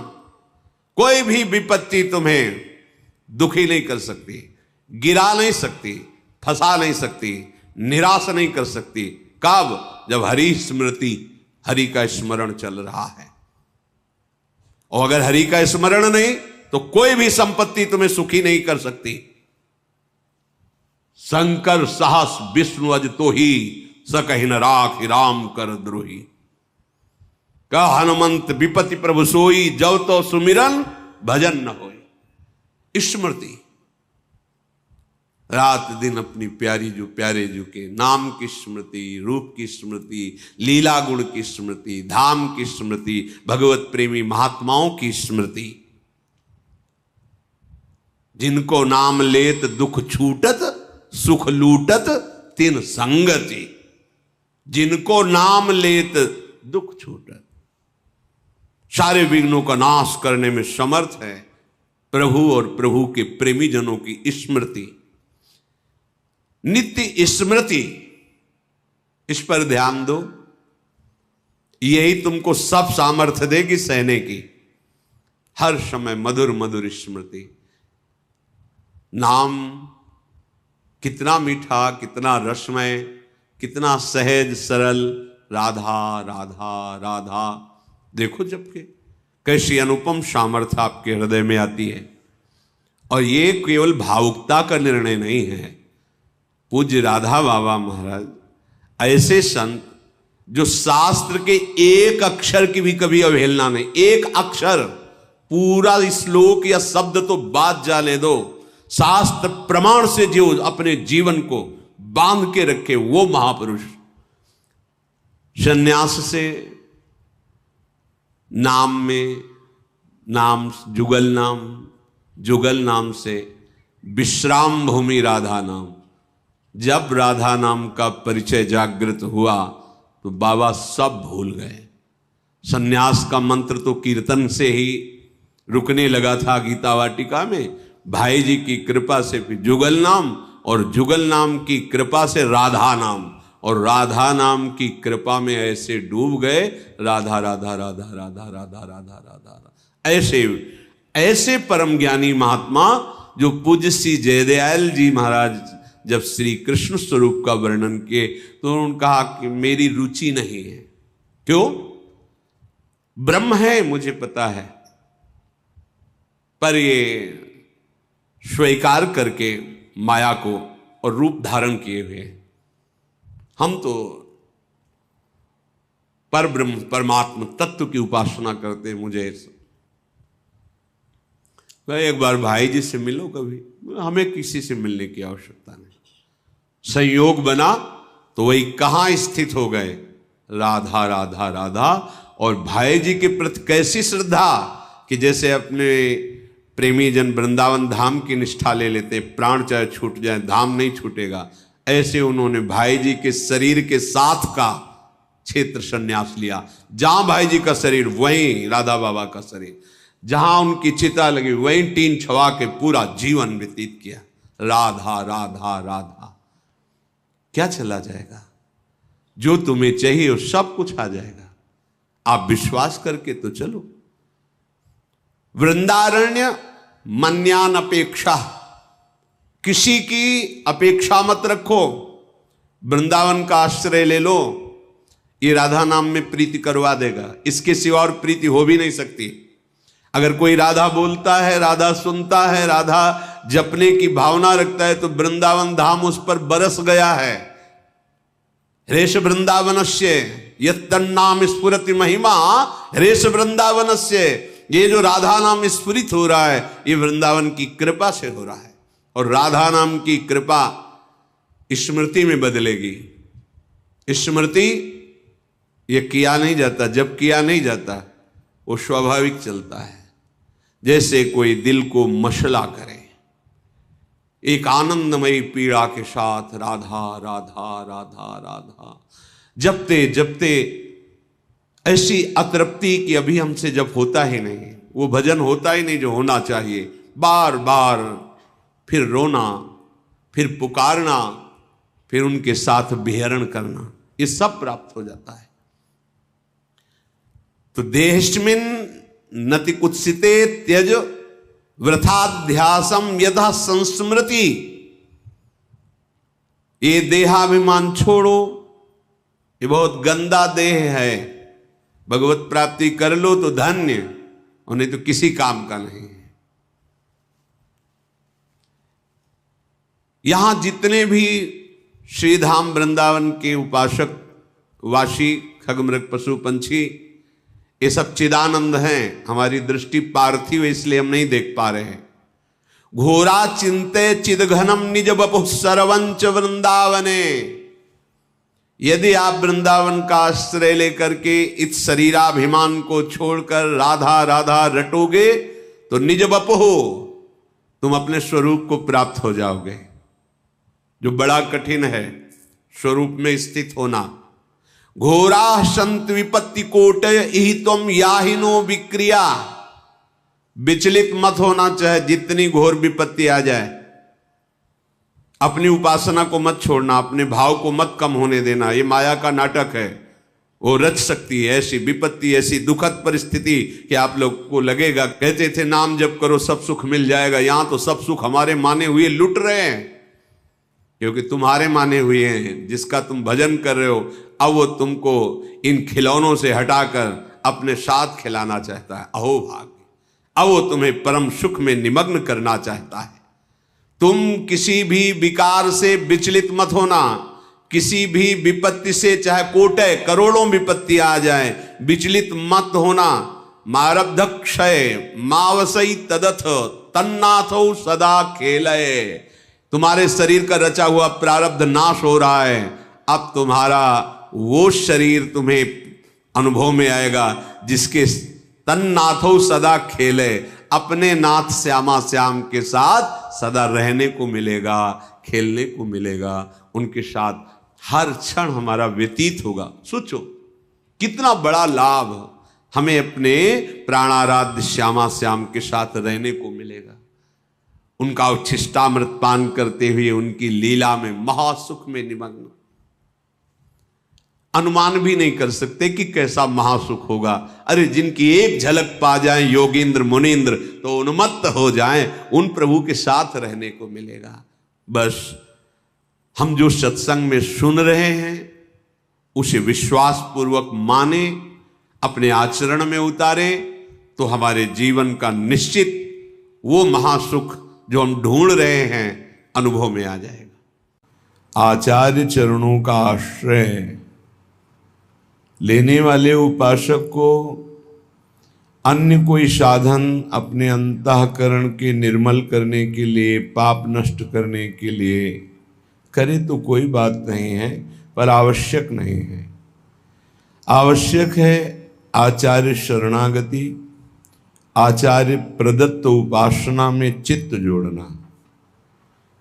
कोई भी विपत्ति तुम्हें दुखी नहीं कर सकती, गिरा नहीं सकती, फंसा नहीं सकती, निराश नहीं कर सकती। कब, जब हरि स्मृति, हरि का स्मरण चल रहा है। और अगर हरि का स्मरण नहीं, तो कोई भी संपत्ति तुम्हें सुखी नहीं कर सकती। शंकर सहस विष्णु अज तो ही, सकहिन राख राम कर द्रोही। का हनुमंत विपति प्रभु सोई, जब तो सुमिरन भजन न होई। स्मृति रात दिन अपनी प्यारी जो प्यारे जो के नाम की स्मृति, रूप की स्मृति, लीला गुण की स्मृति, धाम की स्मृति, भगवत प्रेमी महात्माओं की स्मृति। जिनको नाम लेत दुख छूटत, सुख लूटत तिन संगति। जिनको नाम लेत दुख छूटत, सारे विघ्नों का नाश करने में समर्थ है प्रभु और प्रभु के प्रेमी जनों की स्मृति। नित्य स्मृति, इस पर ध्यान दो, यही तुमको सब सामर्थ्य देगी सहने की। हर समय मधुर मधुर स्मृति। नाम कितना मीठा, कितना रसमय, कितना सहज सरल, राधा राधा राधा। देखो जबकि कैसी अनुपम सामर्थ्य आपके हृदय में आती है। और ये केवल भावुकता का निर्णय नहीं है। पूज्य राधा बाबा महाराज ऐसे संत जो शास्त्र के एक अक्षर की भी कभी अवहेलना नहीं, एक अक्षर, पूरा श्लोक या शब्द तो बात जाने दो, शास्त्र प्रमाण से जो अपने जीवन को बांध के रखे, वो महापुरुष। संन्यास से नाम में, नाम जुगल नाम, जुगल नाम से विश्राम भूमि राधा नाम। जब राधा नाम का परिचय जागृत हुआ तो बाबा सब भूल गए। संन्यास का मंत्र तो कीर्तन से ही रुकने लगा था गीता वाटिका में। भाई जी की कृपा से फिर जुगल नाम, और जुगल नाम की कृपा से राधा नाम, और राधा नाम की कृपा में ऐसे डूब गए, राधा राधा राधा राधा राधा राधा राधा। ऐसे ऐसे परम ज्ञानी महात्मा जो पूज्य श्री जयदयाल जी महाराज जब श्री कृष्ण स्वरूप का वर्णन किए तो उन्होंने कहा कि मेरी रुचि नहीं है। क्यों? ब्रह्म है मुझे पता है, पर ये स्वीकार करके माया को और रूप धारण किए हुए हम तो पर ब्रह्म परमात्मा तत्व की उपासना करते हैं। मुझे एक बार भाई जी से मिलो कभी, हमें किसी से मिलने की आवश्यकता नहीं। संयोग बना तो वही कहाँ स्थित हो गए, राधा राधा राधा। और भाई जी के प्रति कैसी श्रद्धा कि जैसे अपने प्रेमी जन वृंदावन धाम की निष्ठा ले लेते, प्राण चाहे छूट जाए धाम नहीं छूटेगा, ऐसे उन्होंने भाई जी के शरीर के साथ का क्षेत्र संन्यास लिया। जहां भाई जी का शरीर वहीं राधा बाबा का शरीर, जहां उनकी चिता लगी वहीं टीन छवा के पूरा जीवन व्यतीत किया। राधा राधा राधा। क्या चला जाएगा? जो तुम्हें चाहिए वो सब कुछ आ जाएगा। आप विश्वास करके तो चलो। वृंदारण्य मन्यान अपेक्षा, किसी की अपेक्षा मत रखो। वृंदावन का आश्रय ले लो, ये राधा नाम में प्रीति करवा देगा। इसके सिवा और प्रीति हो भी नहीं सकती। अगर कोई राधा बोलता है, राधा सुनता है, राधा जपने की भावना रखता है तो वृंदावन धाम उस पर बरस गया है। रेश वृंदावनस्य यत्तन्नाम स्फुरति महिमा रेश वृंदावनस्य। ये जो राधा नाम स्फुरित हो रहा है ये वृंदावन की कृपा से हो रहा है। और राधा नाम की कृपा स्मृति में बदलेगी। स्मृति ये किया नहीं जाता, जब किया नहीं जाता वो स्वाभाविक चलता है। जैसे कोई दिल को मशला करे, एक आनंदमयी पीड़ा के साथ राधा राधा राधा राधा जपते जपते ऐसी अतृप्ति की अभी हमसे जब होता ही नहीं, वो भजन होता ही नहीं जो होना चाहिए। बार बार फिर रोना, फिर पुकारना, फिर उनके साथ विहरण करना, ये सब प्राप्त हो जाता है। तो देहस्मिन् नति कुत्सिते त्यज वृथाध्यासम यथा संस्मृति। ये देहाभिमान छोड़ो, ये बहुत गंदा देह है। भगवत प्राप्ति कर लो तो धन्य, और नहीं तो किसी काम का नहीं है। यहां जितने भी श्रीधाम वृंदावन के उपासक वासी खगमृग पशु पंछी, ये सब चिदानंद हैं। हमारी दृष्टि पार्थिव है इसलिए हम नहीं देख पा रहे हैं। घोरा चिंते चिदघनम निज बपु सर्वंच वृंदावने। यदि आप वृंदावन का आश्रय लेकर के इस शरीराभिमान को छोड़कर राधा राधा रटोगे तो निज बपु तुम अपने स्वरूप को प्राप्त हो जाओगे, जो बड़ा कठिन है स्वरूप में स्थित होना। घोरा संत विपत्ति कोटय इहि तुम याहिनो विक्रिया। विचलित मत होना, चाहे जितनी घोर विपत्ति आ जाए। अपनी उपासना को मत छोड़ना, अपने भाव को मत कम होने देना। ये माया का नाटक है, वो रच सकती है ऐसी विपत्ति, ऐसी दुखद परिस्थिति कि आप लोग को लगेगा, कहते थे नाम जप करो सब सुख मिल जाएगा। यहां तो सब सुख हमारे माने हुए लुट रहे हैं, क्योंकि तुम्हारे माने हुए हैं। जिसका तुम भजन कर रहे हो अब वो तुमको इन खिलौनों से हटाकर अपने साथ खिलाना चाहता है। अहो भाग्य, अब वो तुम्हें परम सुख में निमग्न करना चाहता है। तुम किसी भी विकार से विचलित मत होना, किसी भी विपत्ति से, चाहे कोटय करोड़ों विपत्ति आ जाए, विचलित मत होना। मारब्ध क्षय मावसई तदथ तन्नाथो सदा खेलय। तुम्हारे शरीर का रचा हुआ प्रारब्ध नाश हो रहा है। अब तुम्हारा वो शरीर तुम्हें अनुभव में आएगा जिसके तन्नाथो सदा खेले, अपने नाथ श्यामा श्याम के साथ सदा रहने को मिलेगा, खेलने को मिलेगा। उनके साथ हर क्षण हमारा व्यतीत होगा। सोचो कितना बड़ा लाभ हमें अपने प्राणाराध्य श्यामा श्याम के साथ रहने को मिलेगा। उनका उच्छिष्टामृत पान करते हुए उनकी लीला में महासुख में निमग्न, अनुमान भी नहीं कर सकते कि कैसा महासुख होगा। अरे जिनकी एक झलक पा जाए योगींद्र मुनींद्र तो उन्मत्त हो जाएं, उन प्रभु के साथ रहने को मिलेगा। बस हम जो सत्संग में सुन रहे हैं उसे विश्वास पूर्वक माने, अपने आचरण में उतारे तो हमारे जीवन का निश्चित वो महासुख जो हम ढूंढ रहे हैं अनुभव में आ जाएगा। आचार्य चरणों का आश्रय लेने वाले उपासक को अन्य कोई साधन अपने अंतःकरण के निर्मल करने के लिए, पाप नष्ट करने के लिए करे तो कोई बात नहीं है, पर आवश्यक नहीं है। आवश्यक है आचार्य शरणागति, आचार्य प्रदत्त उपासना में चित्त जोड़ना।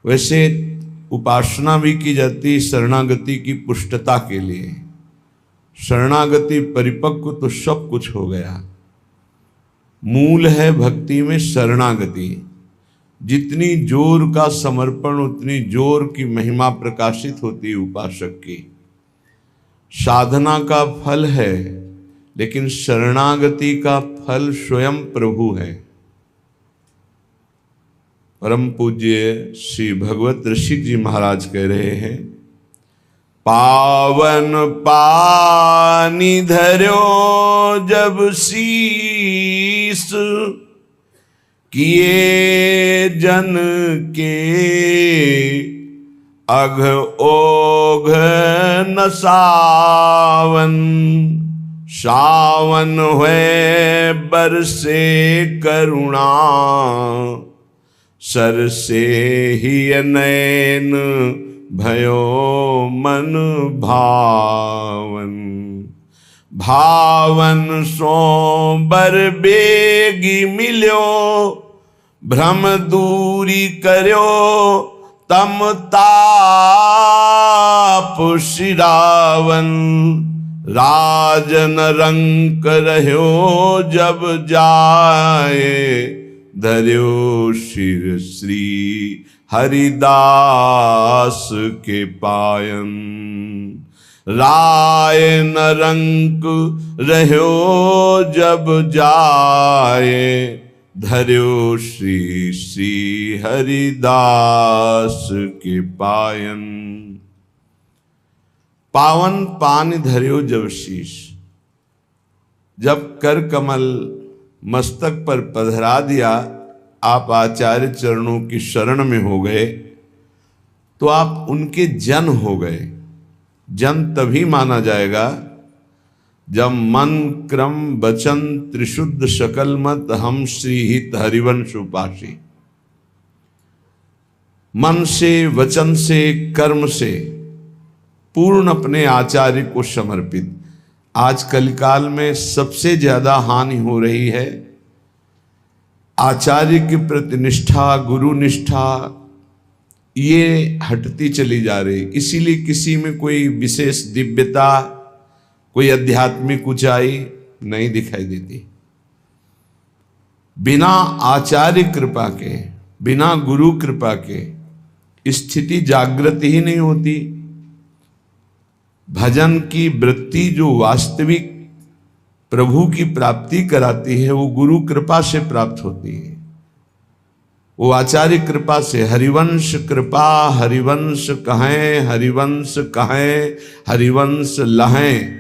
वैसे उपासना भी की जाती शरणागति की पुष्टता के लिए। शरणागति परिपक्व तो सब कुछ हो गया। मूल है भक्ति में शरणागति। जितनी जोर का समर्पण उतनी जोर की महिमा प्रकाशित होती है उपासक की। साधना का फल है, लेकिन शरणागति का फल स्वयं प्रभु है। परम पूज्य श्री भगवत ऋषि जी महाराज कह रहे हैं, पावन पानी धर्यो जब शीस, किए जन के अघ ओघ न सावन। सावन हुए बरसे करुणा, सर से ही नैन भयो मन भावन। भावन सो बर बेगी मिल्यो, भ्रम दूरी कर्यो तम ताप सिरावन। राजन रंक रह्यो जब जाए, धर्यो शिर श्री हरिदास के पायन। राय न रंक रह्यो जब जाए, धर्यो श्री श्री हरिदास के पायन। पावन पान धर्यो जब शीश, जब कर कमल मस्तक पर पधरा दिया, आप आचार्य चरणों की शरण में हो गए, तो आप उनके जन हो गए। जन तभी माना जाएगा जब मन क्रम वचन त्रिशुद्ध सकल मत हम श्री हित हरिवंश उपासी। मन से, वचन से, कर्म से पूर्ण अपने आचार्य को समर्पित। आज कलिकाल में सबसे ज्यादा हानि हो रही है आचार्य के प्रति निष्ठा, गुरु निष्ठा, ये हटती चली जा रही। इसीलिए किसी में कोई विशेष दिव्यता, कोई आध्यात्मिक ऊंचाई नहीं दिखाई देती। बिना आचार्य कृपा के, बिना गुरु कृपा के स्थिति जागृत ही नहीं होती। भजन की वृत्ति जो वास्तविक प्रभु की प्राप्ति कराती है, वो गुरु कृपा से प्राप्त होती है, वो आचार्य कृपा से। हरिवंश कृपा हरिवंश कहें, हरिवंश कहें हरिवंश लहें।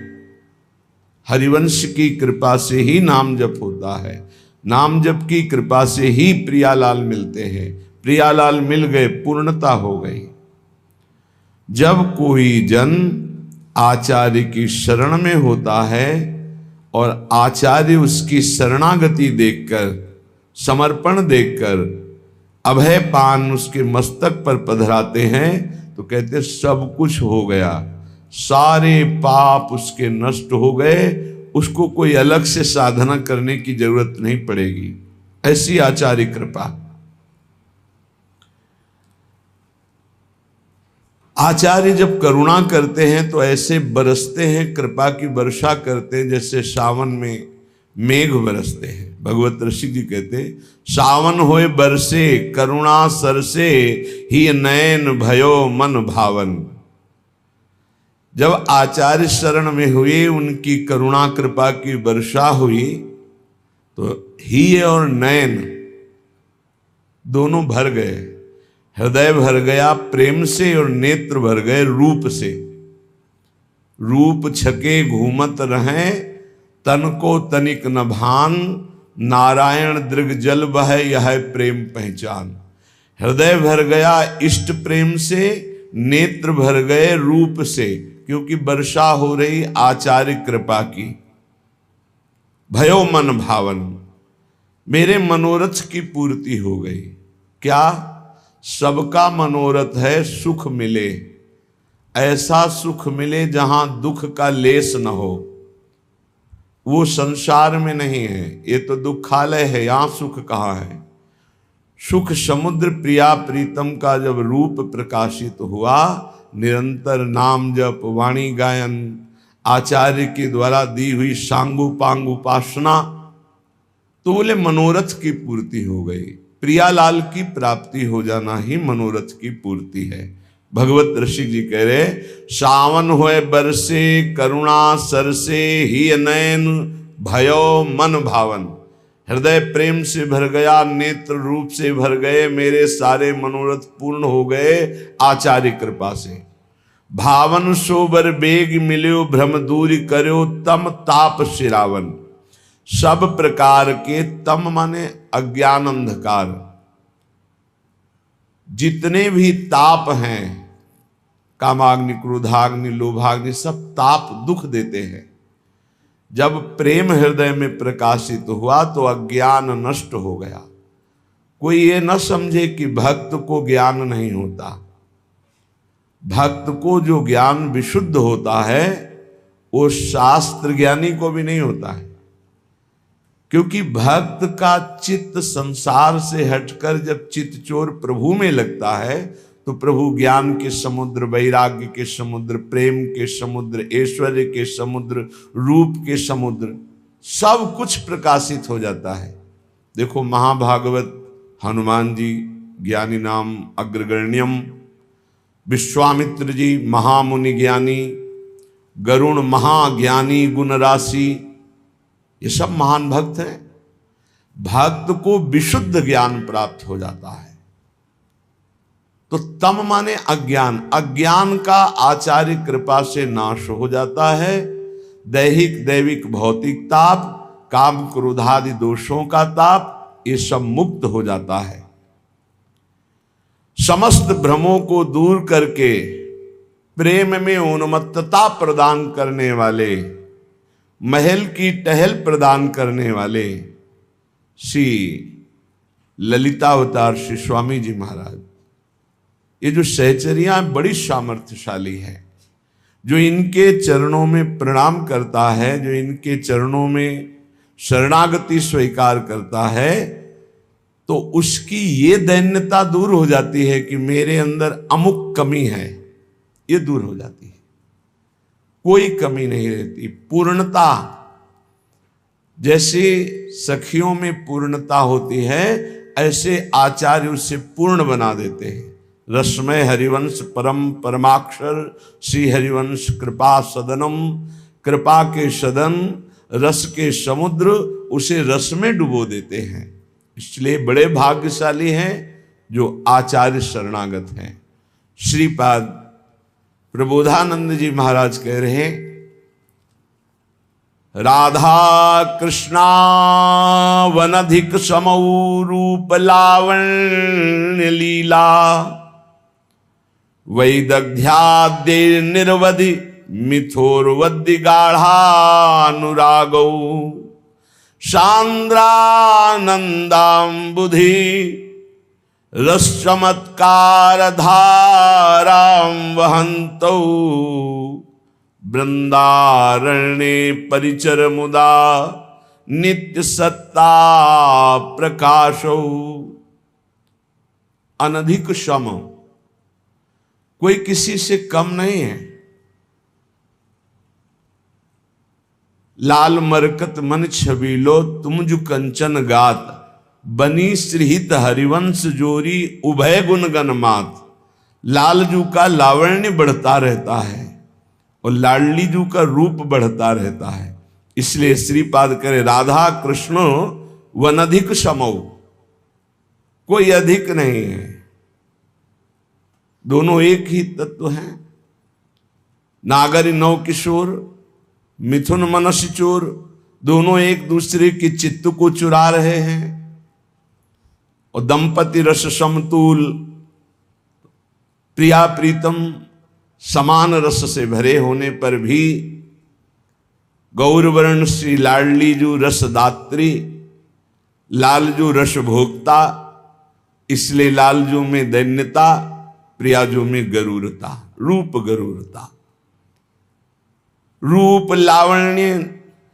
हरिवंश की कृपा से ही नाम जप होता है। नाम जप की कृपा से ही प्रियालाल मिलते हैं। प्रियालाल मिल गए, पूर्णता हो गई। जब कोई जन आचार्य की शरण में होता है और आचार्य उसकी शरणागति देखकर, समर्पण देखकर अभय पान उसके मस्तक पर पधराते हैं, तो कहते सब कुछ हो गया, सारे पाप उसके नष्ट हो गए, उसको कोई अलग से साधना करने की जरूरत नहीं पड़ेगी। ऐसी आचार्य कृपा। आचार्य जब करुणा करते हैं तो ऐसे बरसते हैं, कृपा की वर्षा करते हैं जैसे सावन में मेघ बरसते हैं। भगवत ऋषि जी कहते, सावन होए बरसे करुणा सरसे, ही नयन भयो मन भावन। जब आचार्य शरण में हुए, उनकी करुणा कृपा की वर्षा हुई, तो ही और नयन दोनों भर गए। हृदय भर गया प्रेम से और नेत्र भर गए रूप से। रूप छके घूमत रहें, तन को तनिक न भान, नारायण दृग जल बह यह प्रेम पहचान। हृदय भर गया इष्ट प्रेम से, नेत्र भर गए रूप से। क्योंकि वर्षा हो रही आचार्य कृपा की। भयो मन भावन, मेरे मनोरथ की पूर्ति हो गई। क्या? सबका मनोरथ है सुख मिले, ऐसा सुख मिले जहां दुख का लेस न हो। वो संसार में नहीं है, ये तो दुखालय है, यहां सुख कहाँ है। सुख समुद्र प्रिया प्रीतम का जब रूप प्रकाशित हुआ, निरंतर नाम जप, वाणी गायन, आचार्य के द्वारा दी हुई सांगोपांग उपासना, तो बोले मनोरथ की पूर्ति हो गई। प्रियालाल की प्राप्ति हो जाना ही मनोरथ की पूर्ति है। भगवत ऋषि जी कह रहे, सावन होए बरसे करुणा सरसे ही नयन भयो मन भावन। हृदय प्रेम से भर गया, नेत्र रूप से भर गए, मेरे सारे मनोरथ पूर्ण हो गए आचार्य कृपा से। भावन सोबर बेग मिल्यो भ्रम दूर कर्यो तम ताप सिरावन। सब प्रकार के तम माने अज्ञान अंधकार, जितने भी ताप हैं, कामाग्नि क्रोधाग्नि लोभाग्नि, सब ताप दुख देते हैं। जब प्रेम हृदय में प्रकाशित हुआ तो अज्ञान नष्ट हो गया। कोई ये न समझे कि भक्त को ज्ञान नहीं होता। भक्त को जो ज्ञान विशुद्ध होता है वो शास्त्र ज्ञानी को भी नहीं होता है, क्योंकि भक्त का चित्त संसार से हटकर जब चित्त चोर प्रभु में लगता है तो प्रभु ज्ञान के समुद्र, वैराग्य के समुद्र, प्रेम के समुद्र, ऐश्वर्य के समुद्र, रूप के समुद्र, सब कुछ प्रकाशित हो जाता है। देखो महाभागवत, हनुमान जी ज्ञानी नाम अग्रगण्यम, विश्वामित्र जी महामुनि ज्ञानी, गरुण महाज्ञानी गुण राशि, ये सब महान भक्त हैं। भक्त को विशुद्ध ज्ञान प्राप्त हो जाता है। तो तम माने अज्ञान, अज्ञान का आचार्य कृपा से नाश हो जाता है। दैहिक दैविक भौतिक ताप, काम क्रोधादि दोषों का ताप, ये सब मुक्त हो जाता है। समस्त भ्रमों को दूर करके प्रेम में उन्मत्तता प्रदान करने वाले, महल की टहल प्रदान करने वाले श्री ललितावतार श्री स्वामी जी महाराज, ये जो सहचरियां बड़ी सामर्थ्यशाली है। जो इनके चरणों में प्रणाम करता है, जो इनके चरणों में शरणागति स्वीकार करता है, तो उसकी ये दैन्यता दूर हो जाती है कि मेरे अंदर अमुक कमी है, ये दूर हो जाती है। कोई कमी नहीं रहती, पूर्णता। जैसे सखियों में पूर्णता होती है, ऐसे आचार्य उससे पूर्ण बना देते हैं। रसमय हरिवंश परम परमाक्षर श्री हरिवंश कृपा सदनम, कृपा के सदन, रस के समुद्र, उसे रस में डुबो देते हैं। इसलिए बड़े भाग्यशाली हैं जो आचार्य शरणागत हैं। श्रीपाद प्रबोधानंद जी महाराज कह रहे हैं, राधा कृष्णा वनधिक समौ रूप लावण्य लीला, वैदग्ध्याद्य निर्वधि मिथोर्वद्य गाढ़ानुरागौ, सांद्रानंदाम्बुधि रसचमत्कार धारां वहन्तौ, वृंदारण्ये परिचर मुदा नित्य सत्ता प्रकाशौ। अनधिक सम, कोई किसी से कम नहीं है। लाल मरकत मन छबीलो तुम जो कंचन गात, बनी श्रीहित हरिवंश जोरी उभय गुण गण मात। लालजू का लावण्य बढ़ता रहता है और लाडली जू का रूप बढ़ता रहता है। इसलिए श्रीपाद करे, राधा कृष्ण वनधिक समौ, कोई अधिक नहीं है, दोनों एक ही तत्व हैं। नागरी नौ किशोर, मिथुन मनस्य चोर, दोनों एक दूसरे के चित्त को चुरा रहे हैं। और दंपति रस समतुल, प्रिया प्रीतम, समान रस से भरे होने पर भी गौरवर्ण श्री लाडली जू रसदात्री, लालजू रस भोक्ता, इसलिए लालजू में दैन्यता, प्रियाजू में गरूरता, रूप गरूरता। रूप लावण्य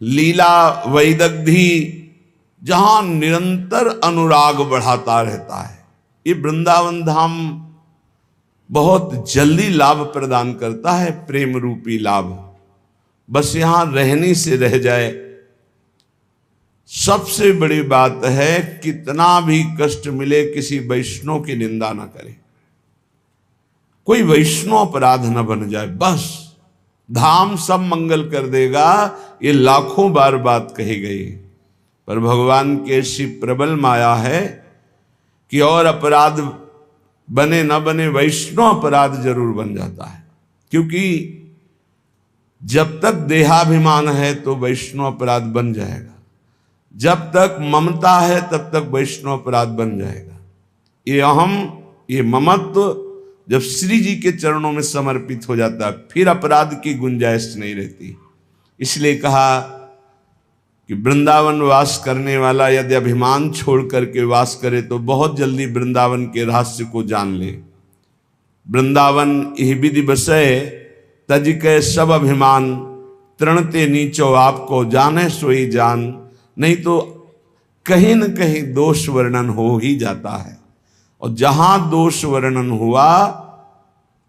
लीला वैदग्धि जहां निरंतर अनुराग बढ़ाता रहता है। ये वृंदावन धाम बहुत जल्दी लाभ प्रदान करता है, प्रेम रूपी लाभ। बस यहां रहने से रह जाए। सबसे बड़ी बात है, कितना भी कष्ट मिले किसी वैष्णव की निंदा ना करे, कोई वैष्णव अपराध न बन जाए, बस धाम सब मंगल कर देगा। ये लाखों बार बात कही गई, पर भगवान की ऐसी प्रबल माया है कि और अपराध बने न बने वैष्णव अपराध जरूर बन जाता है। क्योंकि जब तक देहाभिमान है तो वैष्णव अपराध बन जाएगा, जब तक ममता है तब तक वैष्णव अपराध बन जाएगा। ये अहम, ये ममत्व जब श्री जी के चरणों में समर्पित हो जाता है, फिर अपराध की गुंजाइश नहीं रहती। इसलिए कहा कि वृंदावन वास करने वाला यदि अभिमान छोड़ करके वास करे तो बहुत जल्दी वृंदावन के रहस्य को जान ले। वृंदावन यह विधि बसय तज के सब अभिमान, तृणते नीचो आपको जाने सोई जान। नहीं तो कहीं न कहीं दोष वर्णन हो ही जाता है, और जहां दोष वर्णन हुआ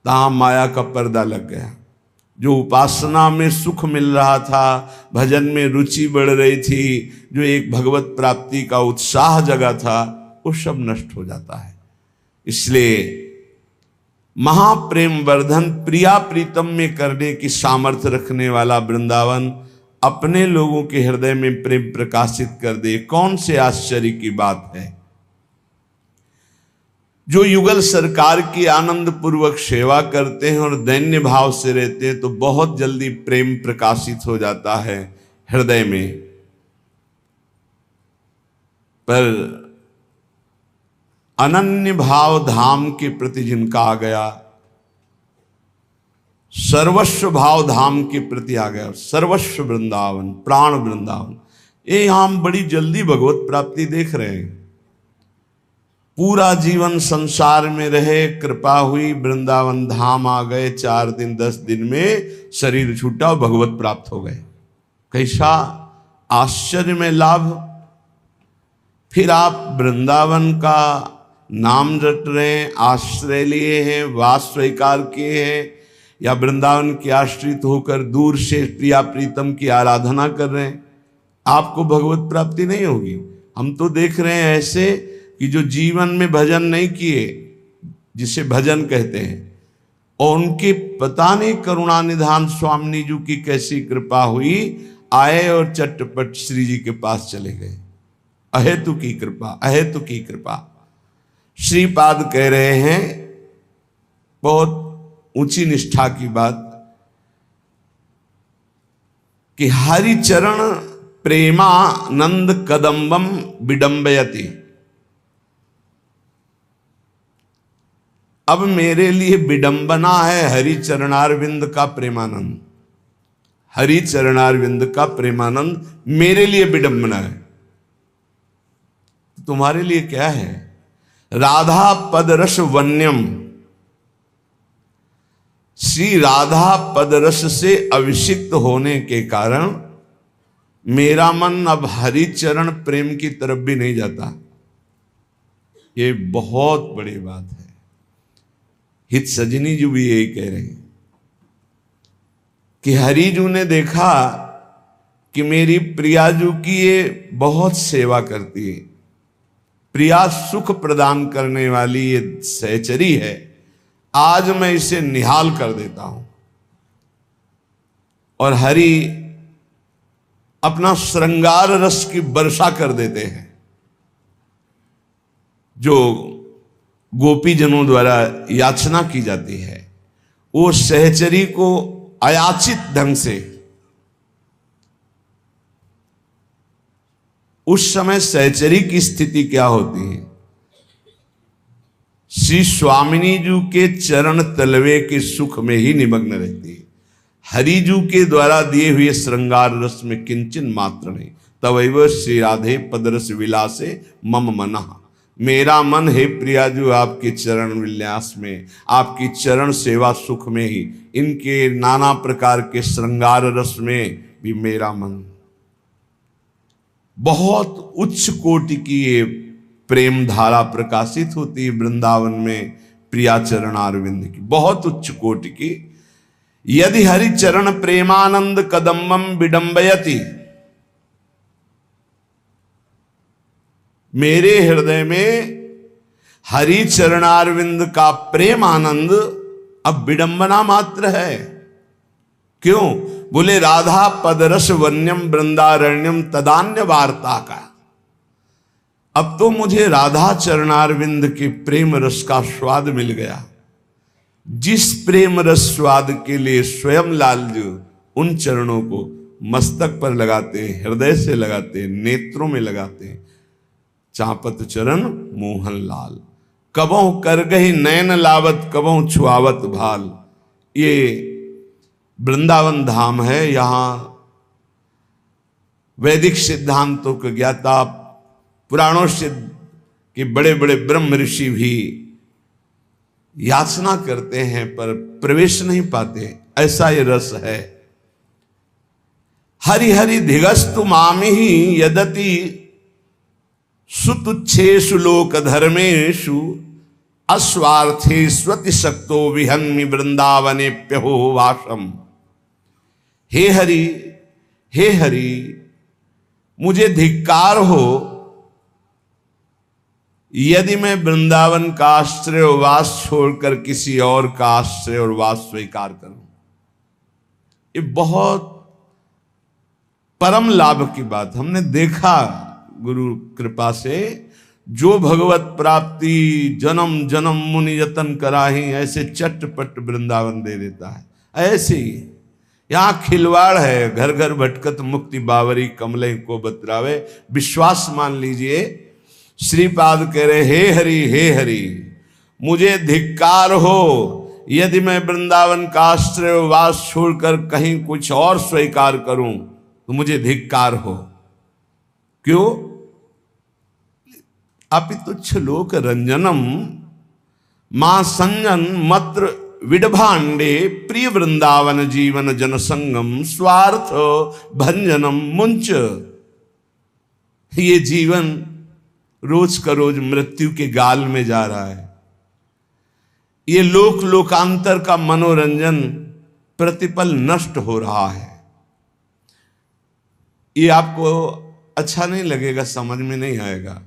तहां माया का पर्दा लग गया। जो उपासना में सुख मिल रहा था, भजन में रुचि बढ़ रही थी, जो एक भगवत प्राप्ति का उत्साह जगा था, वो सब नष्ट हो जाता है। इसलिए महाप्रेम वर्धन प्रिया प्रीतम में करने की सामर्थ्य रखने वाला वृंदावन अपने लोगों के हृदय में प्रेम प्रकाशित कर दे, कौन से आश्चर्य की बात है। जो युगल सरकार की आनंद पूर्वक सेवा करते हैं और दैन्य भाव से रहते हैं तो बहुत जल्दी प्रेम प्रकाशित हो जाता है हृदय में। पर अनन्य भाव धाम के प्रति जिनका आ गया, सर्वस्व भाव धाम के प्रति आ गया, सर्वस्व वृंदावन, प्राण वृंदावन, ये हम बड़ी जल्दी भगवत प्राप्ति देख रहे हैं। पूरा जीवन संसार में रहे, कृपा हुई, वृंदावन धाम आ गए, 4 दिन 10 दिन में शरीर छूटा और भगवत प्राप्त हो गए। कैसा आश्चर्य में लाभ। फिर आप वृंदावन का नाम रट रहे हैं, आश्रय लिए हैं, वास स्वीकार किए हैं, या वृंदावन के आश्रित होकर दूर से प्रिया प्रीतम की आराधना कर रहे हैं, आपको भगवत प्राप्ति नहीं होगी। हम तो देख रहे हैं ऐसे कि जो जीवन में भजन नहीं किए, जिसे भजन कहते हैं, और उनके पता नहीं करुणा निधान स्वामी जी की कैसी कृपा हुई, आए और चटपट श्री जी के पास चले गए। अहेतु की कृपा, अहेतु की कृपा। श्रीपाद कह रहे हैं, बहुत ऊंची निष्ठा की बात, कि हरि चरण प्रेमानंद कदम्बम विडंबयति। अब मेरे लिए विडंबना है हरि चरणारविंद का प्रेमानंद, हरि चरणारविंद का प्रेमानंद मेरे लिए विडंबना है। तुम्हारे लिए क्या है? राधा पद रस वन्यम, श्री राधा पद रस से अभिषिक्त होने के कारण मेरा मन अब हरि चरण प्रेम की तरफ भी नहीं जाता। ये बहुत बड़ी बात है। हित सजनी जी भी यही कह रहे हैं कि हरिजू ने देखा कि मेरी प्रियाजू की ये बहुत सेवा करती है, प्रिया सुख प्रदान करने वाली ये सहचरी है, आज मैं इसे निहाल कर देता हूं। और हरि अपना श्रृंगार रस की वर्षा कर देते हैं, जो गोपीजनों द्वारा याचना की जाती है। वो सहचरी को अयाचित ढंग से, उस समय सहचरी की स्थिति क्या होती है? श्री स्वामिनी जी के चरण तलवे के सुख में ही निमग्न रहती है। हरिजू के द्वारा दिए हुए श्रृंगार रस में किंचन मात्र नहीं। तवैव श्री राधे पदरस विलासे मम मनः, मेरा मन है प्रियाजू आपके चरण विन्यास में, आपकी चरण सेवा सुख में ही, इनके नाना प्रकार के श्रृंगार रस में भी मेरा मन। बहुत उच्च कोटि की ये प्रेम धारा प्रकाशित होती है वृंदावन में प्रिया चरण अरविंद की, बहुत उच्च कोटि की। यदि हरि चरण प्रेमानंद कदम्बम विडंबयति, मेरे हृदय में हरि चरणारविंद का प्रेम आनंद अब विडंबना मात्र है। क्यों? बोले राधा पदरस वन्यम वृंदारण्यम तदान्य वार्ता का। अब तो मुझे राधा चरणारविंद के प्रेम रस का स्वाद मिल गया, जिस प्रेम रस स्वाद के लिए स्वयं लालजू उन चरणों को मस्तक पर लगाते हैं, हृदय से लगाते हैं, नेत्रों में लगाते हैं। चापत चरण मोहन लाल, कबों कर गही नयन लावत, कबों छुआवत भाल। ये वृंदावन धाम है। यहाँ वैदिक सिद्धांतों के ज्ञाता, पुराणों से के बड़े बड़े ब्रह्म ऋषि भी याचना करते हैं पर प्रवेश नहीं पाते, ऐसा ये रस है। हरि हरि धिगस्तु मामिहि यदति सुतुच्छेषु लोक धर्मेषु अस्वार्थे स्वति शक्तो विहन्मि वृंदावने प्यहो वासम। हे हरि मुझे धिक्कार हो यदि मैं वृंदावन का आश्रय और वास छोड़कर किसी और का आश्रय और वास स्वीकार करूं। ये बहुत परम लाभ की बात हमने देखा गुरु कृपा से। जो भगवत प्राप्ति जन्म जन्म मुनि यतन कराही, ऐसे चटपट वृंदावन दे देता है। ऐसे ही यहाँ खिलवाड़ है, घर घर भटकत मुक्ति बावरी कमले को बतरावे। विश्वास मान लीजिए, श्रीपाद कह रहे हे हरि मुझे धिक्कार हो यदि मैं वृंदावन का आश्रय वास छोड़कर कहीं कुछ और स्वीकार करूं तो मुझे धिक्कार हो। क्यों? अपितुच्छ लोक रंजनम मां संजन मत्र विडभांडे प्रिय वृंदावन जीवन जनसंगम स्वार्थ भंजनम मुंच। ये जीवन रोज का रोज मृत्यु के गाल में जा रहा है। ये लोक लोकांतर का मनोरंजन प्रतिपल नष्ट हो रहा है। ये आपको अच्छा नहीं लगेगा, समझ में नहीं आएगा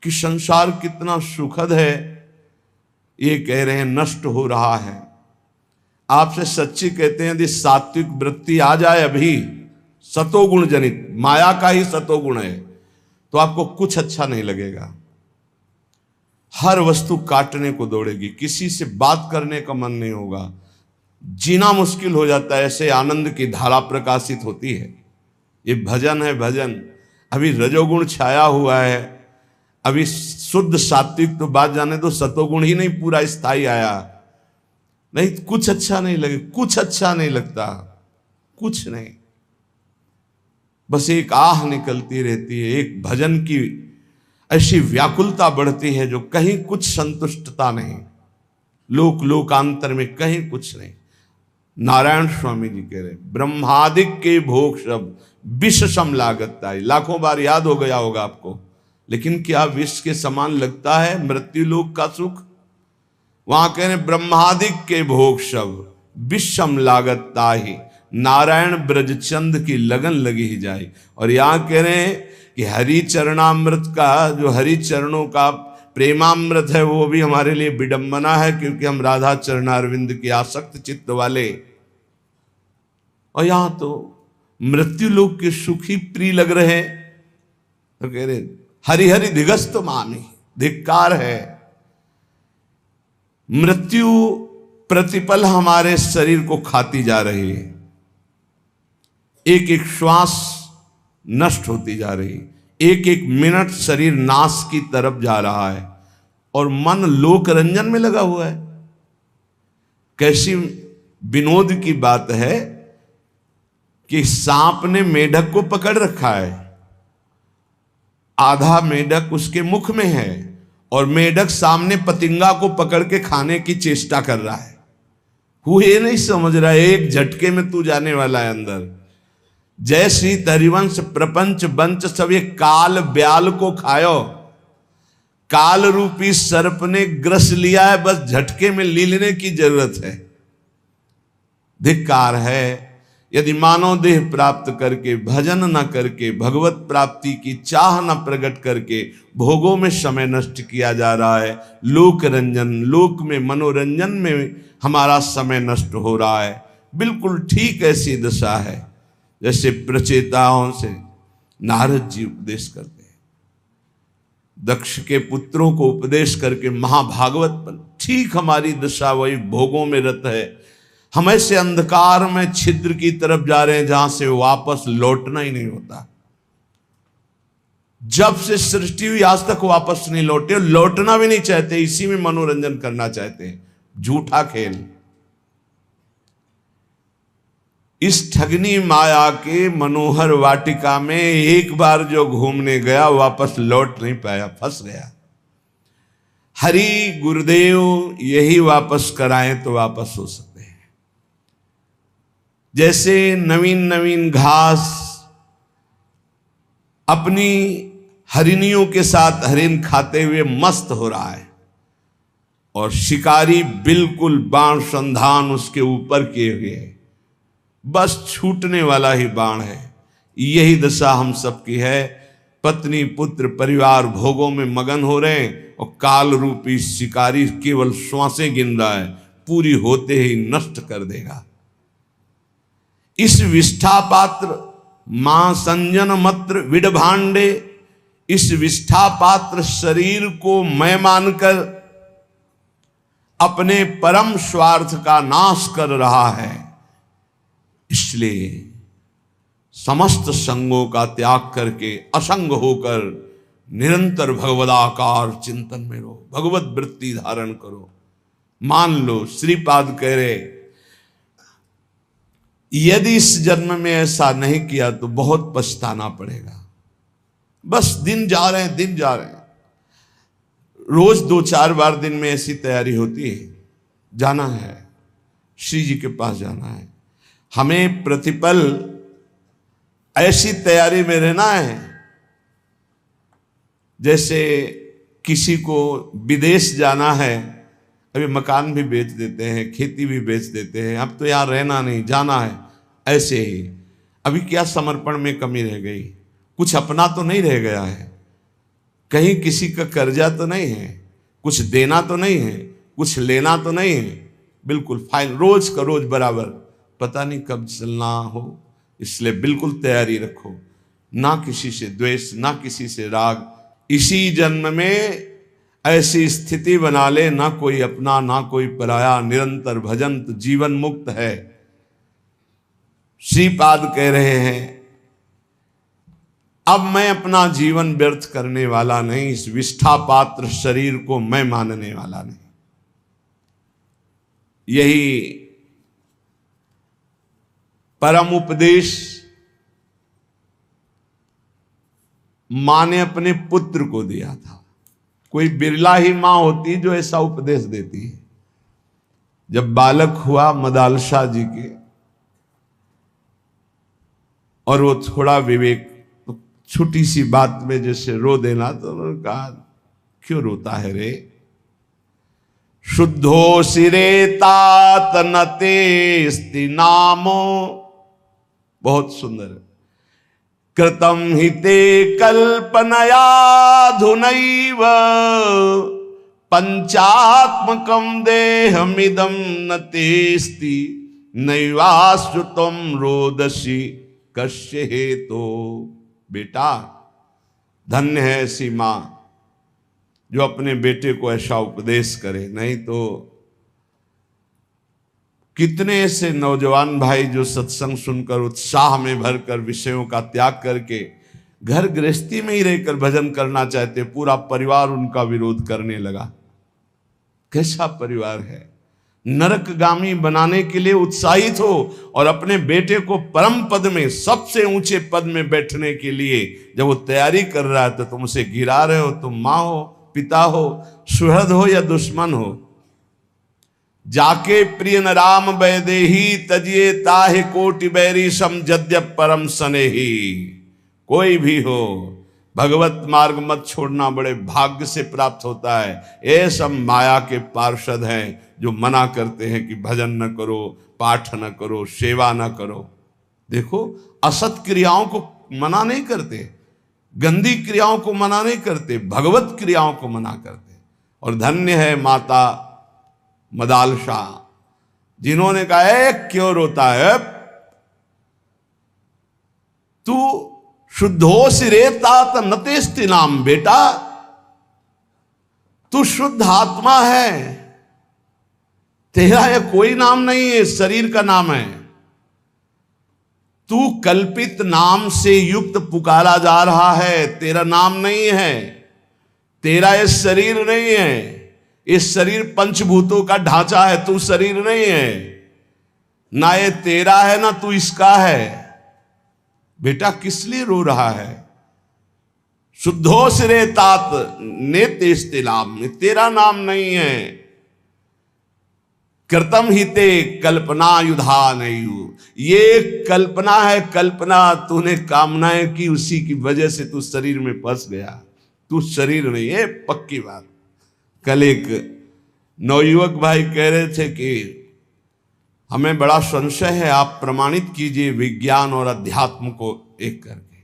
कि संसार कितना सुखद है। ये कह रहे हैं नष्ट हो रहा है। आपसे सच्ची कहते हैं यदि सात्विक वृत्ति आ जाए अभी, सतोगुण जनित माया का ही सतोगुण है, तो आपको कुछ अच्छा नहीं लगेगा। हर वस्तु काटने को दौड़ेगी, किसी से बात करने का मन नहीं होगा, जीना मुश्किल हो जाता है। ऐसे आनंद की धारा प्रकाशित होती है। ये भजन है भजन। अभी रजोगुण छाया हुआ है, अभी शुद्ध सात्विक तो बात जाने दो, सतोगुण ही नहीं पूरा स्थायी आया। नहीं कुछ अच्छा नहीं लगे, कुछ अच्छा नहीं लगता, कुछ नहीं। बस एक आह निकलती रहती है, एक भजन की ऐसी व्याकुलता बढ़ती है जो कहीं कुछ संतुष्टता नहीं, लोक लोकांतर में कहीं कुछ नहीं। नारायण स्वामी जी कह रहे ब्रह्मादिक के भोग शब्द विष सम लागता है। लाखों बार याद हो गया होगा आपको, लेकिन क्या विष के समान लगता है मृत्यु लोक का सुख? वहां कह रहे ब्रह्मादिक के भोग शब्द विषम लागता ही नारायण ब्रजचंद की लगन लगी ही जाए। और यहां कह रहे हैं कि हरि चरणामृत का, जो हरि चरणों का प्रेमामृत है, वो भी हमारे लिए विडंबना है, क्योंकि हम राधा चरणारविंद की आसक्त चित्त वाले। और यहां तो मृत्यु लोक के सुख ही प्रिय लग रहे हैं, तो कह रहे हरि हरि धिगस्त मामी, धिक्कार है। मृत्यु प्रतिपल हमारे शरीर को खाती जा रही है, एक एक श्वास नष्ट होती जा रही, एक एक मिनट शरीर नाश की तरफ जा रहा है। और मन लोक रंजन में लगा हुआ है। कैसी विनोद की बात है कि सांप ने मेढक को पकड़ रखा है, आधा मेढक उसके मुख में है और मेढक सामने पतिंगा को पकड़ के खाने की चेष्टा कर रहा है। वो ये नहीं समझ रहा है एक झटके में तू जाने वाला है अंदर। जय श्री हरिवंश प्रपंच बंच सब ये काल ब्याल को खायो, काल रूपी सर्प ने ग्रस लिया है, बस झटके में लीलने की जरूरत है। धिक्कार है यदि मानव देह प्राप्त करके भजन न करके भगवत प्राप्ति की चाह न प्रकट करके भोगों में समय नष्ट किया जा रहा है। लोक रंजन, लोक में मनोरंजन में हमारा समय नष्ट हो रहा है। बिल्कुल ठीक ऐसी दशा है जैसे प्रचेताओं से नारद जी उपदेश करते हैं, दक्ष के पुत्रों को उपदेश करके महाभागवत बन। ठीक हमारी दशा वही भोगों में रत है। हम ऐसे अंधकार में छिद्र की तरफ जा रहे हैं जहां से वापस लौटना ही नहीं होता। जब से सृष्टि हुई आज तक वापस नहीं लौटे, लौटना भी नहीं चाहते, इसी में मनोरंजन करना चाहते हैं। झूठा खेल। इस ठगनी माया के मनोहर वाटिका में एक बार जो घूमने गया वापस लौट नहीं पाया, फंस गया। हरि गुरुदेव यही वापस कराएं तो वापस हो सकते हैं। जैसे नवीन नवीन घास अपनी हरिणियों के साथ हरिन खाते हुए मस्त हो रहा है और शिकारी बिल्कुल बाण संधान उसके ऊपर किए हुए है, बस छूटने वाला ही बाण है। यही दशा हम सबकी है। पत्नी पुत्र परिवार भोगों में मगन हो रहे हैं और काल रूपी शिकारी केवल श्वासें गिन रहा है, पूरी होते ही नष्ट कर देगा। इस विष्ठा पात्र मां संजन मत्र विडभांडे, इस विष्ठा पात्र शरीर को मैं मानकर अपने परम स्वार्थ का नाश कर रहा है। इसलिए समस्त संगों का त्याग करके असंग होकर निरंतर भगवदाकार चिंतन में रहो, भगवत वृत्ति धारण करो। मान लो श्रीपाद कह रहे यदि इस जन्म में ऐसा नहीं किया तो बहुत पछताना पड़ेगा। बस दिन जा रहे हैं, दिन जा रहे हैं। रोज 2-4 बार दिन में ऐसी तैयारी होती है, जाना है श्री जी के पास जाना है। हमें प्रतिपल ऐसी तैयारी में रहना है जैसे किसी को विदेश जाना है, अभी मकान भी बेच देते हैं, खेती भी बेच देते हैं, अब तो यहाँ रहना नहीं, जाना है। ऐसे ही अभी क्या समर्पण में कमी रह गई, कुछ अपना तो नहीं रह गया है, कहीं किसी का कर्जा तो नहीं है, कुछ देना तो नहीं है, कुछ लेना तो नहीं है, बिल्कुल फाइन, रोज का रोज बराबर, पता नहीं कब चलना हो। इसलिए बिल्कुल तैयारी रखो, ना किसी से द्वेष, ना किसी से राग। इसी जन्म में ऐसी स्थिति बना ले, ना कोई अपना ना कोई पराया, निरंतर भजन तो जीवन मुक्त है। श्रीपाद कह रहे हैं अब मैं अपना जीवन व्यर्थ करने वाला नहीं, इस विष्ठा पात्र शरीर को मैं मानने वाला नहीं। यही परम उपदेश मां ने अपने पुत्र को दिया था। कोई बिरला ही मां होती जो ऐसा उपदेश देती है। जब बालक हुआ मदालसा जी के और वो थोड़ा विवेक, तो छोटी सी बात में जैसे रो देना, तो उन्होंने कहा क्यों रोता है रे, शुद्धो सिरे तात नते नामो, बहुत सुंदर है। कृतम हिते कल्पनया धुनैव पंचात्मकम देहमिदं न तेस्ति नैवाश्रुतम रोदसी कश्य हेतो। बेटा धन्य है ऐसी मां जो अपने बेटे को ऐसा उपदेश करे, नहीं तो कितने ऐसे नौजवान भाई जो सत्संग सुनकर उत्साह में भरकर विषयों का त्याग करके घर गृहस्थी में ही रहकर भजन करना चाहते, पूरा परिवार उनका विरोध करने लगा। कैसा परिवार है। नरकगामी बनाने के लिए उत्साहित हो और अपने बेटे को परम पद में, सबसे ऊंचे पद में बैठने के लिए जब वो तैयारी कर रहा है तो तुम उसे गिरा रहे हो। तुम माँ हो, पिता हो, सुहृद हो या दुश्मन हो। जाके प्रिय न राम वैदेही, तजिए ताहि कोटि बैरी सम जद्यप परम सनेही। कोई भी हो, भगवत मार्ग मत छोड़ना, बड़े भाग्य से प्राप्त होता है। ये सब माया के पार्षद हैं जो मना करते हैं कि भजन न करो, पाठ न करो, सेवा न करो। देखो, असत क्रियाओं को मना नहीं करते, गंदी क्रियाओं को मना नहीं करते, भगवत क्रियाओं को मना करते। और धन्य है माता मदालसा, जिन्होंने कहा क्यों रोता है तू, शुद्धोस रेतात नतेस्ति नाम। बेटा, तू शुद्ध आत्मा है, तेरा यह कोई नाम नहीं है, शरीर का नाम है। तू कल्पित नाम से युक्त पुकारा जा रहा है, तेरा नाम नहीं है, तेरा यह शरीर नहीं है। इस शरीर पंचभूतों का ढांचा है, तू शरीर नहीं है। ना ये तेरा है ना तू इसका है। बेटा, किस लिए रो रहा है? शुद्धोस रे तात नेतेस्ते नाम, तेरा नाम नहीं है। कृतम हिते कल्पना युधा नयु, ये कल्पना है, कल्पना तूने कामनाएं की, उसी की वजह से तू शरीर में फंस गया। तू शरीर नहीं है, पक्की बात। कल एक नवयुवक भाई कह रहे थे कि हमें बड़ा संशय है, आप प्रमाणित कीजिए विज्ञान और अध्यात्म को एक करके।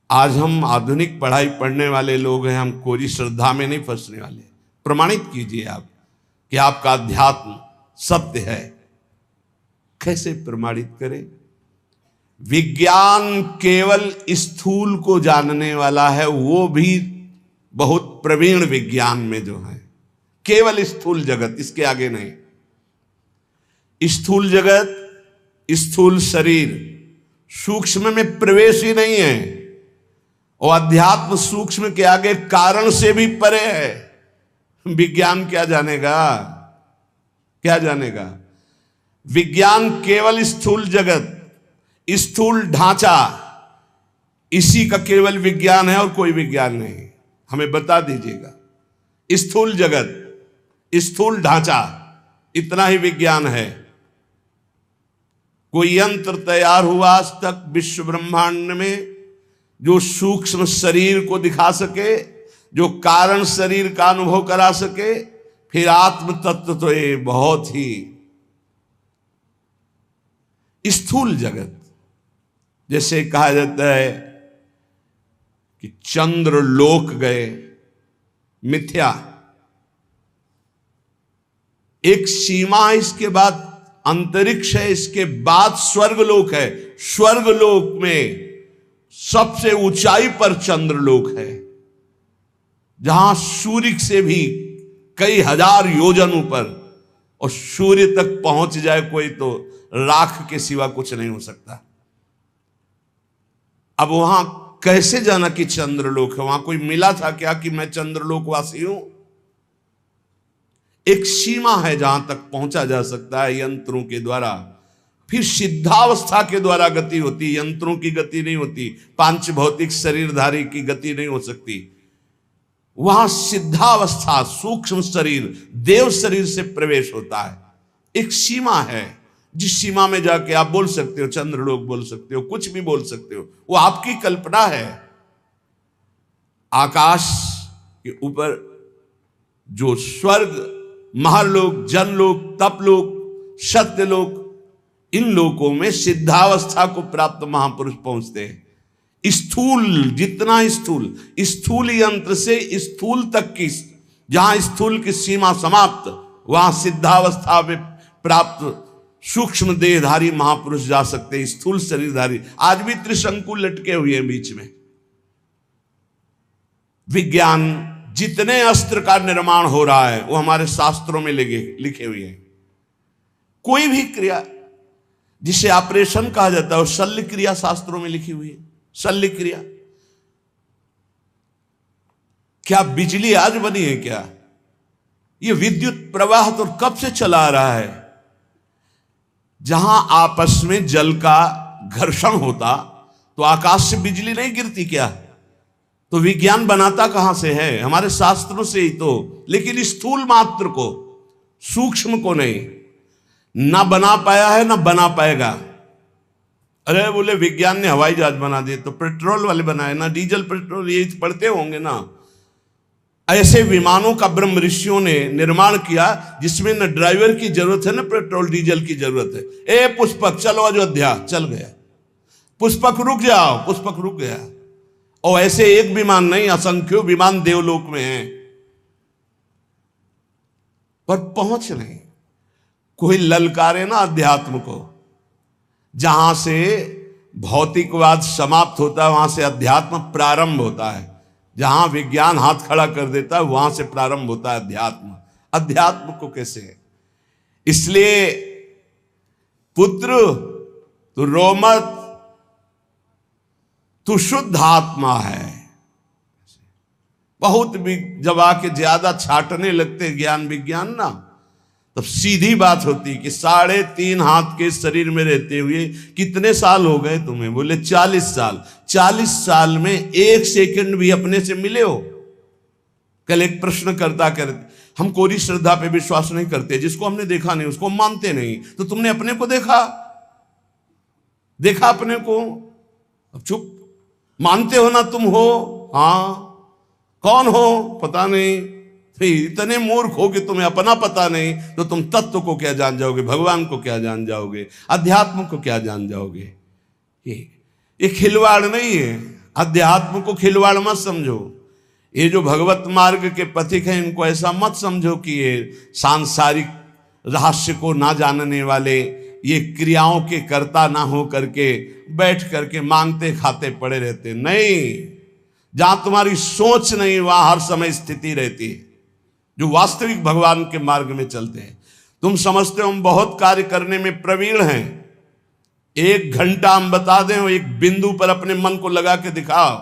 आज हम आधुनिक पढ़ाई पढ़ने वाले लोग हैं, हम कोरी श्रद्धा में नहीं फंसने वाले। प्रमाणित कीजिए आप कि आपका अध्यात्म सत्य है। कैसे प्रमाणित करें? विज्ञान केवल स्थूल को जानने वाला है, वो भी बहुत प्रवीण विज्ञान में जो है, केवल स्थूल जगत, इसके आगे नहीं। स्थूल जगत, स्थूल शरीर, सूक्ष्म में प्रवेश ही नहीं है। और अध्यात्म सूक्ष्म के आगे कारण से भी परे है। विज्ञान क्या जानेगा? क्या जानेगा? विज्ञान केवल स्थूल जगत, स्थूल ढांचा, इसी का केवल विज्ञान है और कोई विज्ञान नहीं। हमें बता दीजिएगा। स्थूल जगत, स्थूल ढांचा, इतना ही विज्ञान है। कोई यंत्र तैयार हुआ आज तक विश्व ब्रह्मांड में जो सूक्ष्म शरीर को दिखा सके, जो कारण शरीर का अनुभव करा सके? फिर आत्म तत्व तो ये बहुत ही स्थूल जगत। जैसे कहा जाता है कि चंद्र लोक गए, मिथ्या। एक सीमा है, इसके बाद अंतरिक्ष है, इसके बाद स्वर्गलोक है। स्वर्गलोक में सबसे ऊंचाई पर चंद्रलोक है, जहां सूर्य से भी कई हजार योजन ऊपर, और सूर्य तक पहुंच जाए कोई तो राख के सिवा कुछ नहीं हो सकता। अब वहां कैसे जाना कि चंद्रलोक है? वहां कोई मिला था क्या कि मैं चंद्रलोक वासी हूं? एक सीमा है जहां तक पहुंचा जा सकता है यंत्रों के द्वारा। फिर सिद्धावस्था के द्वारा गति होती, यंत्रों की गति नहीं होती, पांच भौतिक शरीरधारी की गति नहीं हो सकती। वहां सिद्धावस्था, सूक्ष्म शरीर, देव शरीर से प्रवेश होता है। एक सीमा है, जिस सीमा में जाके आप बोल सकते हो चंद्रलोक, बोल सकते हो, कुछ भी बोल सकते हो, वो आपकी कल्पना है। आकाश के ऊपर जो स्वर्ग, महरलोक, जनलोक, तपलोक, सत्यलोक, इन लोकों में सिद्धावस्था को प्राप्त महापुरुष पहुंचते हैं। स्थूल, जितना स्थूल यंत्र से स्थूल तक की, जहां स्थूल की सीमा समाप्त, वहां सिद्धावस्था में प्राप्त सूक्ष्म देहधारी महापुरुष जा सकते हैं। स्थूल शरीरधारी आज भी त्रिशंकु लटके हुए हैं बीच में। विज्ञान, जितने अस्त्र का निर्माण हो रहा है वो हमारे शास्त्रों में लिखे हुए हैं। कोई भी क्रिया जिसे ऑपरेशन कहा जाता है वो शल्य क्रिया शास्त्रों में लिखी हुई है। शल्य क्रिया, क्या बिजली आज बनी है क्या? ये विद्युत प्रवाह तो कब से चला रहा है? जहां आपस में जल का घर्षण होता तो आकाश से बिजली नहीं गिरती क्या? तो विज्ञान बनाता कहां से है? हमारे शास्त्रों से ही तो। लेकिन स्थूल मात्र को, सूक्ष्म को नहीं, ना बना पाया है ना बना पाएगा। अरे बोले विज्ञान ने हवाई जहाज बना दिए, तो पेट्रोल वाले बनाए ना, डीजल पेट्रोल, ये पढ़ते होंगे ना। ऐसे विमानों का ब्रह्म ऋषियों ने निर्माण किया जिसमें न ड्राइवर की जरूरत है, न पेट्रोल डीजल की जरूरत है। ए पुष्पक चलो अयोध्या, चल गया। पुष्पक रुक जाओ, पुष्पक रुक गया। और ऐसे एक विमान नहीं, असंख्यों विमान देवलोक में हैं, पर पहुंच नहीं। कोई ललकारे ना अध्यात्म को। जहां से भौतिकवाद समाप्त होता है वहां से अध्यात्म प्रारंभ होता है। जहां विज्ञान हाथ खड़ा कर देता है वहां से प्रारंभ होता है अध्यात्म। अध्यात्म को कैसे? इसलिए पुत्र तू रो मत, तू शुद्ध आत्मा है। बहुत भी जब आके ज्यादा छाटने लगते ज्ञान विज्ञान ना, तब सीधी बात होती कि 3.5 हाथ के शरीर में रहते हुए कितने साल हो गए तुम्हें? बोले 40 साल। 40 साल में 1 सेकंड भी अपने से मिले हो? कल एक प्रश्न करता हम कोरी श्रद्धा पे विश्वास नहीं करते, जिसको हमने देखा नहीं उसको मानते नहीं। तो तुमने अपने को देखा अपने को? अब चुप। मानते हो ना तुम हो? हाँ। कौन हो? पता नहीं। इतने मूर्ख हो कि तुम्हें अपना पता नहीं, तो तुम तत्व को क्या जान जाओगे? भगवान को क्या जान जाओगे? अध्यात्म को क्या जान जाओगे? ये खिलवाड़ नहीं है। अध्यात्म को खिलवाड़ मत समझो। ये जो भगवत मार्ग के पथिक हैं इनको ऐसा मत समझो कि ये सांसारिक रहस्य को ना जानने वाले, ये क्रियाओं के कर्ता ना हो करके बैठ करके मांगते खाते पड़े रहते। नहीं, जहां तुम्हारी सोच नहीं वहां हर समय स्थिति रहती है। जो वास्तविक भगवान के मार्ग में चलते हैं, तुम समझते हो हम बहुत कार्य करने में प्रवीण हैं। 1 घंटा हम बता दें, एक बिंदु पर अपने मन को लगा के दिखाओ।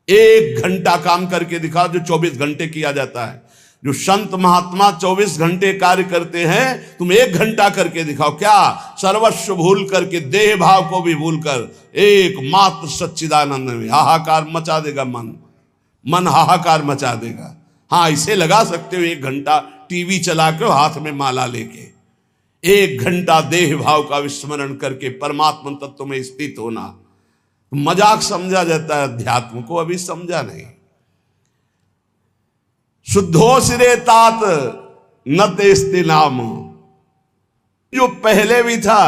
1 घंटा काम करके दिखाओ जो 24 घंटे किया जाता है। जो संत महात्मा 24 घंटे कार्य करते हैं, तुम 1 घंटा करके दिखाओ। क्या? सर्वस्व भूल करके, देह भाव को भी भूल कर एकमात्र सच्चिदानंद में हाहाकार मचा देगा। मन हाहाकार मचा देगा। हाँ, इसे लगा सकते हो 1 घंटा टीवी चला के हाथ में माला लेके। 1 घंटा देह भाव का विस्मरण करके परमात्मा तत्व में स्थित होना मजाक समझा जाता है, अध्यात्म को अभी समझा नहीं। शुद्धो सिरे तात न तेस्ते नाम। जो पहले भी था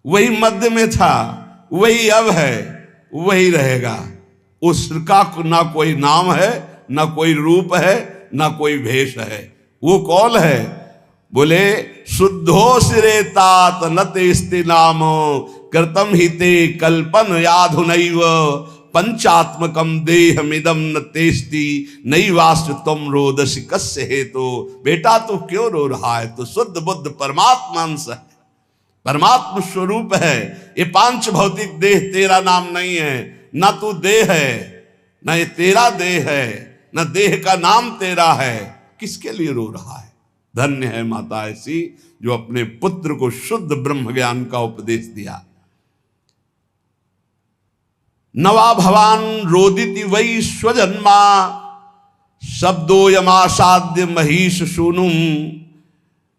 वही मध्य में था, वही अब है, वही रहेगा। उसका ना कोई नाम है, ना कोई रूप है, ना कोई भेष है। वो कौन है? बोले शुद्धो सिरे तात न तेस्ते नाम कृतम हिते कल्पन याधुनैव पंचात्मकम देहमिदम न तेस्ति नैवास्य तुम रोदसी कस्य हेतु। बेटा तू क्यों रो रहा है? तो शुद्ध बुद्ध परमात्मा अंश है, परमात्मा स्वरूप है। ये 5 भौतिक देह तेरा नाम नहीं है। ना तू देह है, ना ये तेरा देह है, ना देह का नाम तेरा है। किसके लिए रो रहा है? धन्य है माता ऐसी जो अपने पुत्र को शुद्ध ब्रह्म ज्ञान का उपदेश दिया। नवा भवान रोदिति वै स्वजन्मा शब्दो यमासाद्य महिष सूनुम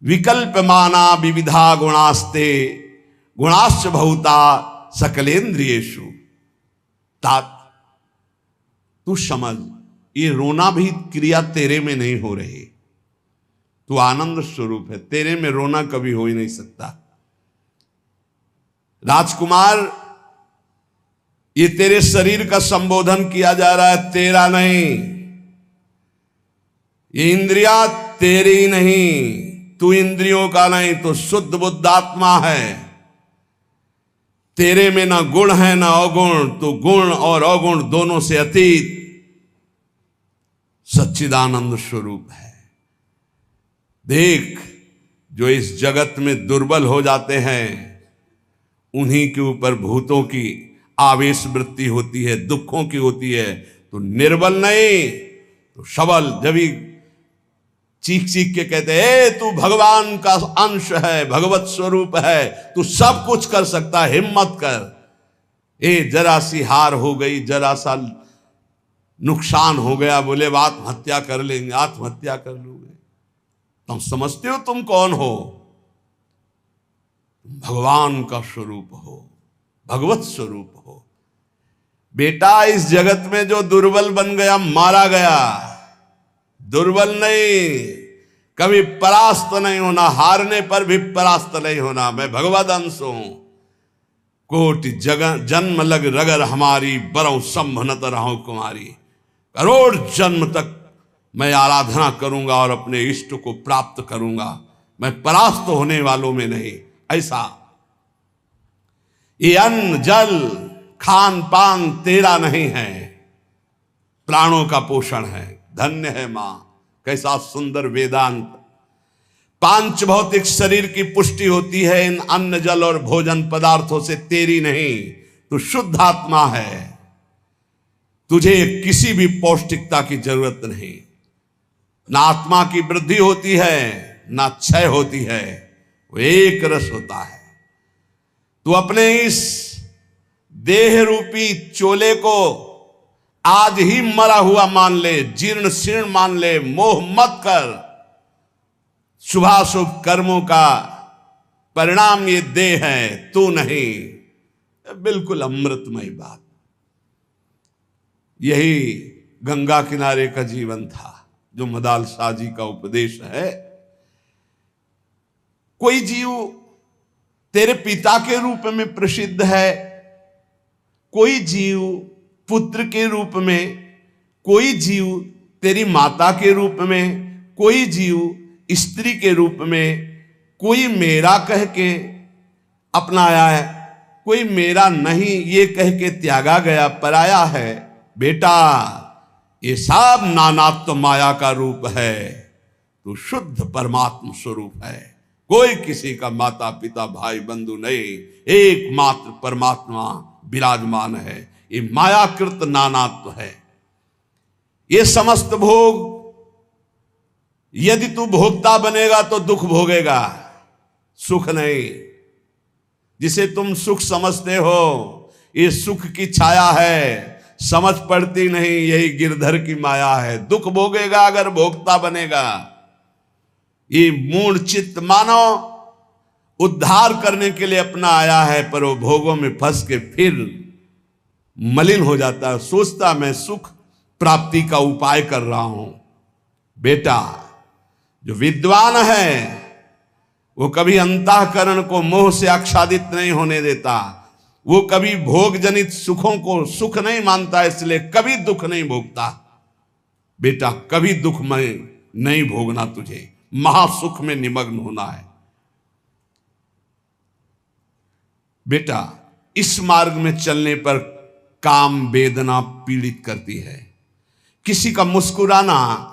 विकल्पमाना विविधा गुणास्ते गुणाश्च बहुता सकलेन्द्रियेषु। तात तू समझ, ये रोना भी क्रिया तेरे में नहीं हो रही। तू आनंद स्वरूप है, तेरे में रोना कभी हो ही नहीं सकता। राजकुमार, ये तेरे शरीर का संबोधन किया जा रहा है, तेरा नहीं। ये इंद्रियां तेरी नहीं, तू इंद्रियों का नहीं, तो शुद्ध बुद्ध आत्मा है। तेरे में ना गुण है ना अवगुण, तो गुण और अवगुण दोनों से अतीत सच्चिदानंद स्वरूप है। देख, जो इस जगत में दुर्बल हो जाते हैं उन्हीं के ऊपर भूतों की आवेश वृत्ति होती है, दुखों की होती है। तो निर्बल नहीं तो सबल। जब चीख चीख के कहते ए तू भगवान का अंश है, भगवत स्वरूप है, तू सब कुछ कर सकता है, हिम्मत कर। जरा सी हार हो गई, जरा सा नुकसान हो गया, बोले आत्महत्या कर लेंगे, आत्महत्या कर लोगे। तुम समझते हो तुम कौन हो? भगवान का स्वरूप हो, भगवत स्वरूप हो। बेटा इस जगत में जो दुर्बल बन गया मारा गया, दुर्बल नहीं, कभी परास्त नहीं होना, हारने पर भी परास्त नहीं होना। मैं भगवद अंश हूं। कोटि जन्म लग रगर हमारी, बरौ संभनत रहो कुमारी। करोड़ जन्म तक मैं आराधना करूंगा और अपने इष्ट को प्राप्त करूंगा, मैं परास्त होने वालों में नहीं। ऐसा ये अन्न जल खान पान तेरा नहीं है, प्राणों का पोषण है। धन्य है मां, कैसा सुंदर वेदांत। पांच भौतिक शरीर की पुष्टि होती है इन अन्न जल और भोजन पदार्थों से, तेरी नहीं। तू शुद्ध आत्मा है, तुझे किसी भी पौष्टिकता की जरूरत नहीं। ना आत्मा की वृद्धि होती है ना क्षय होती है, वो एक रस होता है। तू अपने इस देह रूपी चोले को आज ही मरा हुआ मान ले, जीर्ण शीर्ण मान ले, मोह मत कर। शुभाशुभ कर्मों का परिणाम ये देह है, तू नहीं। बिल्कुल अमृतमय बात। यही गंगा किनारे का जीवन था जो मदाल शाह जी का उपदेश है। कोई जीव तेरे पिता के रूप में प्रसिद्ध है, कोई जीव पुत्र के रूप में, कोई जीव तेरी माता के रूप में, कोई जीव स्त्री के रूप में, कोई मेरा कह के अपनाया है, कोई मेरा नहीं ये कह के त्यागा गया, पराया है। बेटा ये सब नानात्व माया का रूप है, तू शुद्ध परमात्म स्वरूप है। कोई किसी का माता पिता भाई बंधु नहीं, एकमात्र परमात्मा विराजमान है। ये मायाकृत नानात्व है। ये समस्त भोग, यदि तू भोक्ता बनेगा तो दुख भोगेगा, सुख नहीं। जिसे तुम सुख समझते हो ये सुख की छाया है, समझ पड़ती नहीं, यही गिरधर की माया है। दुख भोगेगा अगर भोक्ता बनेगा। ये मूढ़ चित्त मानव उद्धार करने के लिए अपना आया है, पर वो भोगों में फंस के फिर मलिन हो जाता है, सोचता मैं सुख प्राप्ति का उपाय कर रहा हूं। बेटा जो विद्वान है वो कभी अंतःकरण को मोह से आच्छादित नहीं होने देता, वो कभी भोग जनित सुखों को सुख नहीं मानता, इसलिए कभी दुख नहीं भोगता। बेटा कभी दुख में नहीं भोगना, तुझे महासुख में निमग्न होना है। बेटा इस मार्ग में चलने पर काम वेदना पीड़ित करती है। किसी का मुस्कुराना,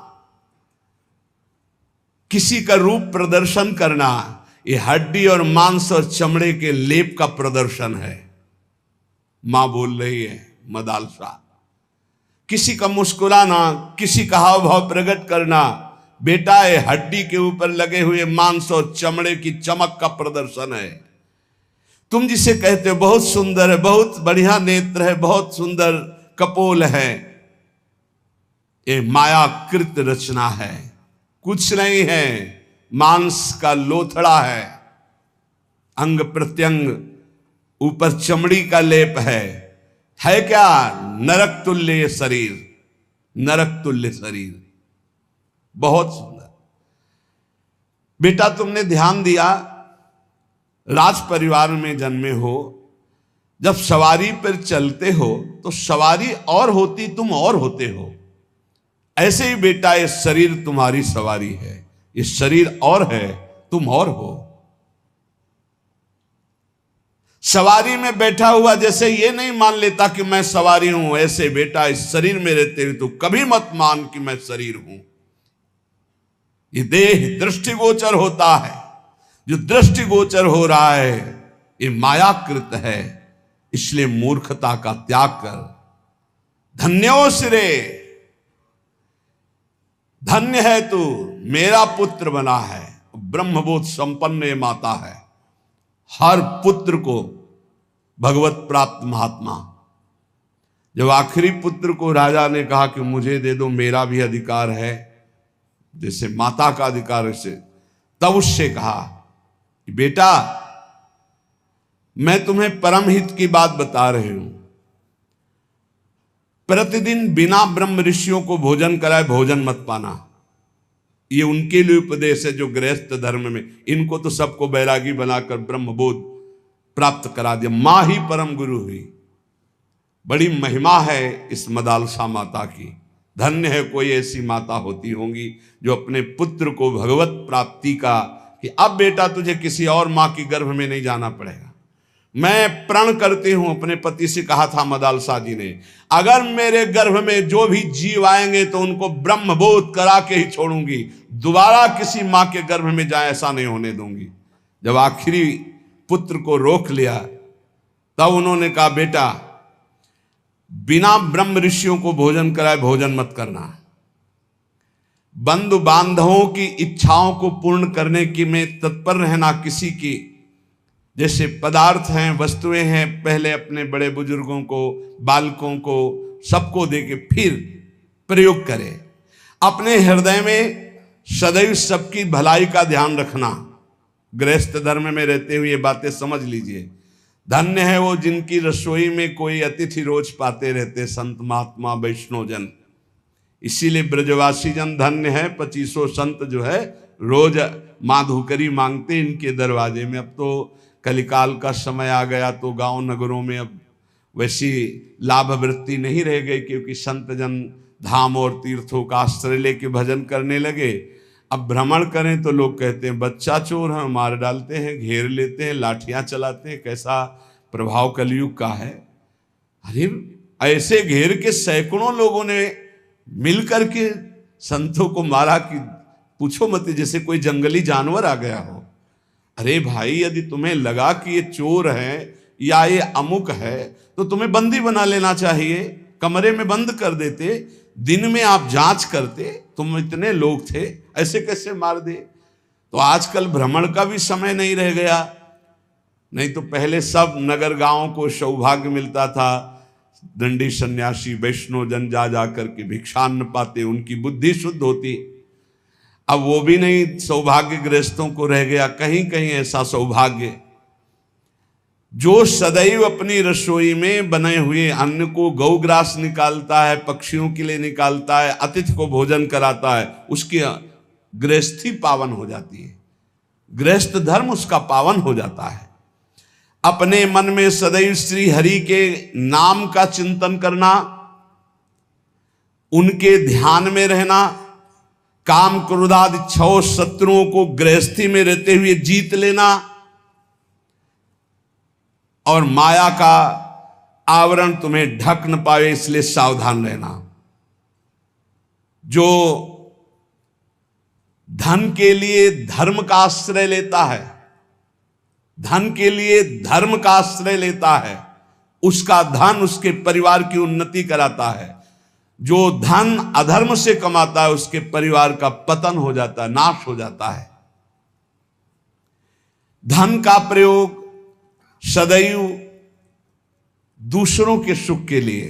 किसी का रूप प्रदर्शन करना, ये हड्डी और मांस और चमड़े के लेप का प्रदर्शन है। मां बोल रही है मदाल शाह। किसी का मुस्कुराना, किसी का हाव भाव प्रकट करना, बेटा ये हड्डी के ऊपर लगे हुए मांस और चमड़े की चमक का प्रदर्शन है। तुम जिसे कहते हो बहुत सुंदर है, बहुत बढ़िया नेत्र है, बहुत सुंदर कपोल है, ये मायाकृत रचना है, कुछ नहीं है। मांस का लोथड़ा है, अंग प्रत्यंग ऊपर चमड़ी का लेप है क्या? नरक तुल्य शरीर, नरक तुल्य शरीर, बहुत सुंदर। बेटा तुमने ध्यान दिया, राज परिवार में जन्मे हो, जब सवारी पर चलते हो तो सवारी और होती, तुम और होते हो। ऐसे ही बेटा ये शरीर तुम्हारी सवारी है, ये शरीर और है, तुम और हो। सवारी में बैठा हुआ जैसे ये नहीं मान लेता कि मैं सवारी हूं, ऐसे बेटा इस शरीर में रहते हुए तो कभी मत मान कि मैं शरीर हूं। ये देह दृष्टिगोचर होता है, जो दृष्टिगोचर हो रहा है ये मायाकृत है, इसलिए मूर्खता का त्याग कर। धन्यो सिरे, धन्य है तू, मेरा पुत्र बना है। ब्रह्मबोध संपन्न ये माता है, हर पुत्र को भगवत प्राप्त महात्मा। जब आखिरी पुत्र को राजा ने कहा कि मुझे दे दो, मेरा भी अधिकार है जैसे माता का अधिकार है, तब उससे कहा कि बेटा मैं तुम्हें परम हित की बात बता रही हूं, प्रतिदिन बिना ब्रह्म ऋषियों को भोजन कराए भोजन मत पाना। ये उनके लिए उपदेश है जो गृहस्थ धर्म में, इनको तो सबको बैरागी बनाकर ब्रह्मबोध प्राप्त करा दिया। मां ही परम गुरु हुई। बड़ी महिमा है इस मदालसा माता की। धन्य है कोई ऐसी माता होती होंगी जो अपने पुत्र को भगवत प्राप्ति का, कि अब बेटा तुझे किसी और मां की गर्भ में नहीं जाना पड़ेगा। मैं प्रण करती हूं, अपने पति से कहा था मदालसा जी ने, अगर मेरे गर्भ में जो भी जीव आएंगे तो उनको ब्रह्मबोध करा के ही छोड़ूंगी, दोबारा किसी मां के गर्भ में जाए ऐसा नहीं होने दूंगी। जब आखिरी पुत्र को रोक लिया तब उन्होंने कहा बेटा बिना ब्रह्म ऋषियों को भोजन कराए भोजन मत करना। बंधु बांधवों की इच्छाओं को पूर्ण करने की में तत्पर रहना। किसी की जैसे पदार्थ हैं, वस्तुएं हैं, पहले अपने बड़े बुजुर्गों को, बालकों को, सबको देके फिर प्रयोग करें। अपने हृदय में सदैव सबकी भलाई का ध्यान रखना। गृहस्थ धर्म में रहते हुए ये बातें समझ लीजिए। धन्य है वो जिनकी रसोई में कोई अतिथि रोज पाते रहते, संत महात्मा वैष्णव जन। इसीलिए ब्रजवासी जन धन्य है। 2500 संत जो है रोज माधुकरी मांगते इनके दरवाजे में। अब तो कलिकाल का समय आ गया तो गांव नगरों में अब वैसी लाभ वृत्ति नहीं रह गई, क्योंकि संत जन धाम और तीर्थों का आश्रय लेके भजन करने लगे। अब भ्रमण करें तो लोग कहते हैं बच्चा चोर है, मार डालते हैं, घेर लेते हैं, लाठियां चलाते हैं। कैसा प्रभाव कलयुग का है। अरे ऐसे घेर के सैकड़ों लोगों ने मिलकर के संतों को मारा कि पूछो मत, जैसे कोई जंगली जानवर आ गया हो। अरे भाई यदि तुम्हें लगा कि ये चोर है या ये अमुक है तो तुम्हें बंदी बना लेना चाहिए, कमरे में बंद कर देते, दिन में आप जांच करते। तुम इतने लोग थे, ऐसे कैसे मार दे। तो आजकल भ्रमण का भी समय नहीं रह गया। नहीं तो पहले सब नगर गांवों को सौभाग्य मिलता था, दंडी सन्यासी वैष्णव जन जा जाकर के भिक्षान्न पाते, उनकी बुद्धि शुद्ध होती। अब वो भी नहीं सौभाग्य गृहस्थों को रह गया। कहीं कहीं ऐसा सौभाग्य जो सदैव अपनी रसोई में बने हुए अन्न को गौग्रास निकालता है, पक्षियों के लिए निकालता है, अतिथि को भोजन कराता है, उसकी गृहस्थी पावन हो जाती है। गृहस्थ धर्म उसका पावन हो जाता है। अपने मन में सदैव श्री हरि के नाम का चिंतन करना, उनके ध्यान में रहना, काम क्रोधादि 6 शत्रुओं को गृहस्थी में रहते हुए जीत लेना, और माया का आवरण तुम्हें ढक न पाए इसलिए सावधान रहना। जो धन के लिए धर्म का आश्रय लेता है, धन के लिए धर्म का आश्रय लेता है, उसका धन उसके परिवार की उन्नति कराता है। जो धन अधर्म से कमाता है उसके परिवार का पतन हो जाता है, नाश हो जाता है। धन का प्रयोग सदैव दूसरों के सुख के लिए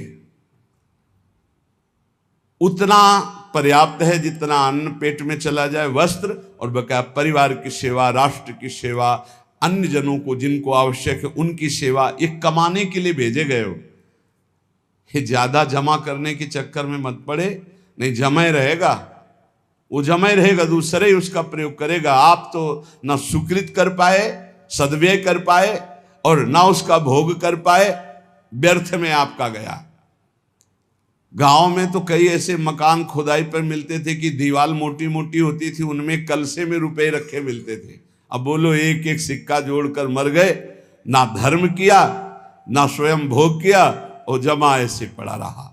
उतना पर्याप्त है जितना अन्न पेट में चला जाए, वस्त्र और बकाया परिवार की सेवा, राष्ट्र की सेवा, अन्य जनों को जिनको आवश्यक है उनकी सेवा। ये कमाने के लिए भेजे गए हो, ये ज्यादा जमा करने के चक्कर में मत पड़े, नहीं जमे रहेगा, वो जमे रहेगा, दूसरे ही उसका प्रयोग करेगा। आप तो ना सुकृत कर पाए, सद्व्यय कर पाए, और ना उसका भोग कर पाए, व्यर्थ में आपका गया। गांव में तो कई ऐसे मकान खुदाई पर मिलते थे कि दीवार मोटी मोटी होती थी, उनमें कलसे में रुपए रखे मिलते थे। अब बोलो एक एक सिक्का जोड़कर मर गए, ना धर्म किया ना स्वयं भोग किया, और जमा ऐसे पड़ा रहा।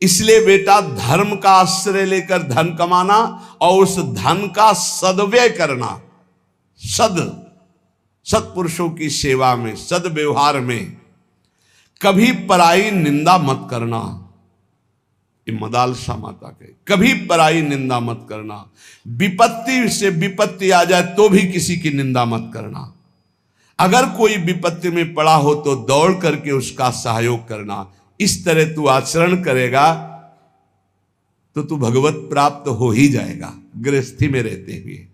इसलिए बेटा धर्म का आश्रय लेकर धन कमाना और उस धन का सद्व्यय करना, सत्पुरुषों की सेवा में, सद्व्यवहार में। कभी पराई निंदा मत करना, ये मदालसा माता के, कभी पराई निंदा मत करना। विपत्ति से विपत्ति आ जाए तो भी किसी की निंदा मत करना। अगर कोई विपत्ति में पड़ा हो तो दौड़ करके उसका सहयोग करना। इस तरह तू आचरण करेगा तो तू भगवत प्राप्त हो ही जाएगा गृहस्थी में रहते हुए।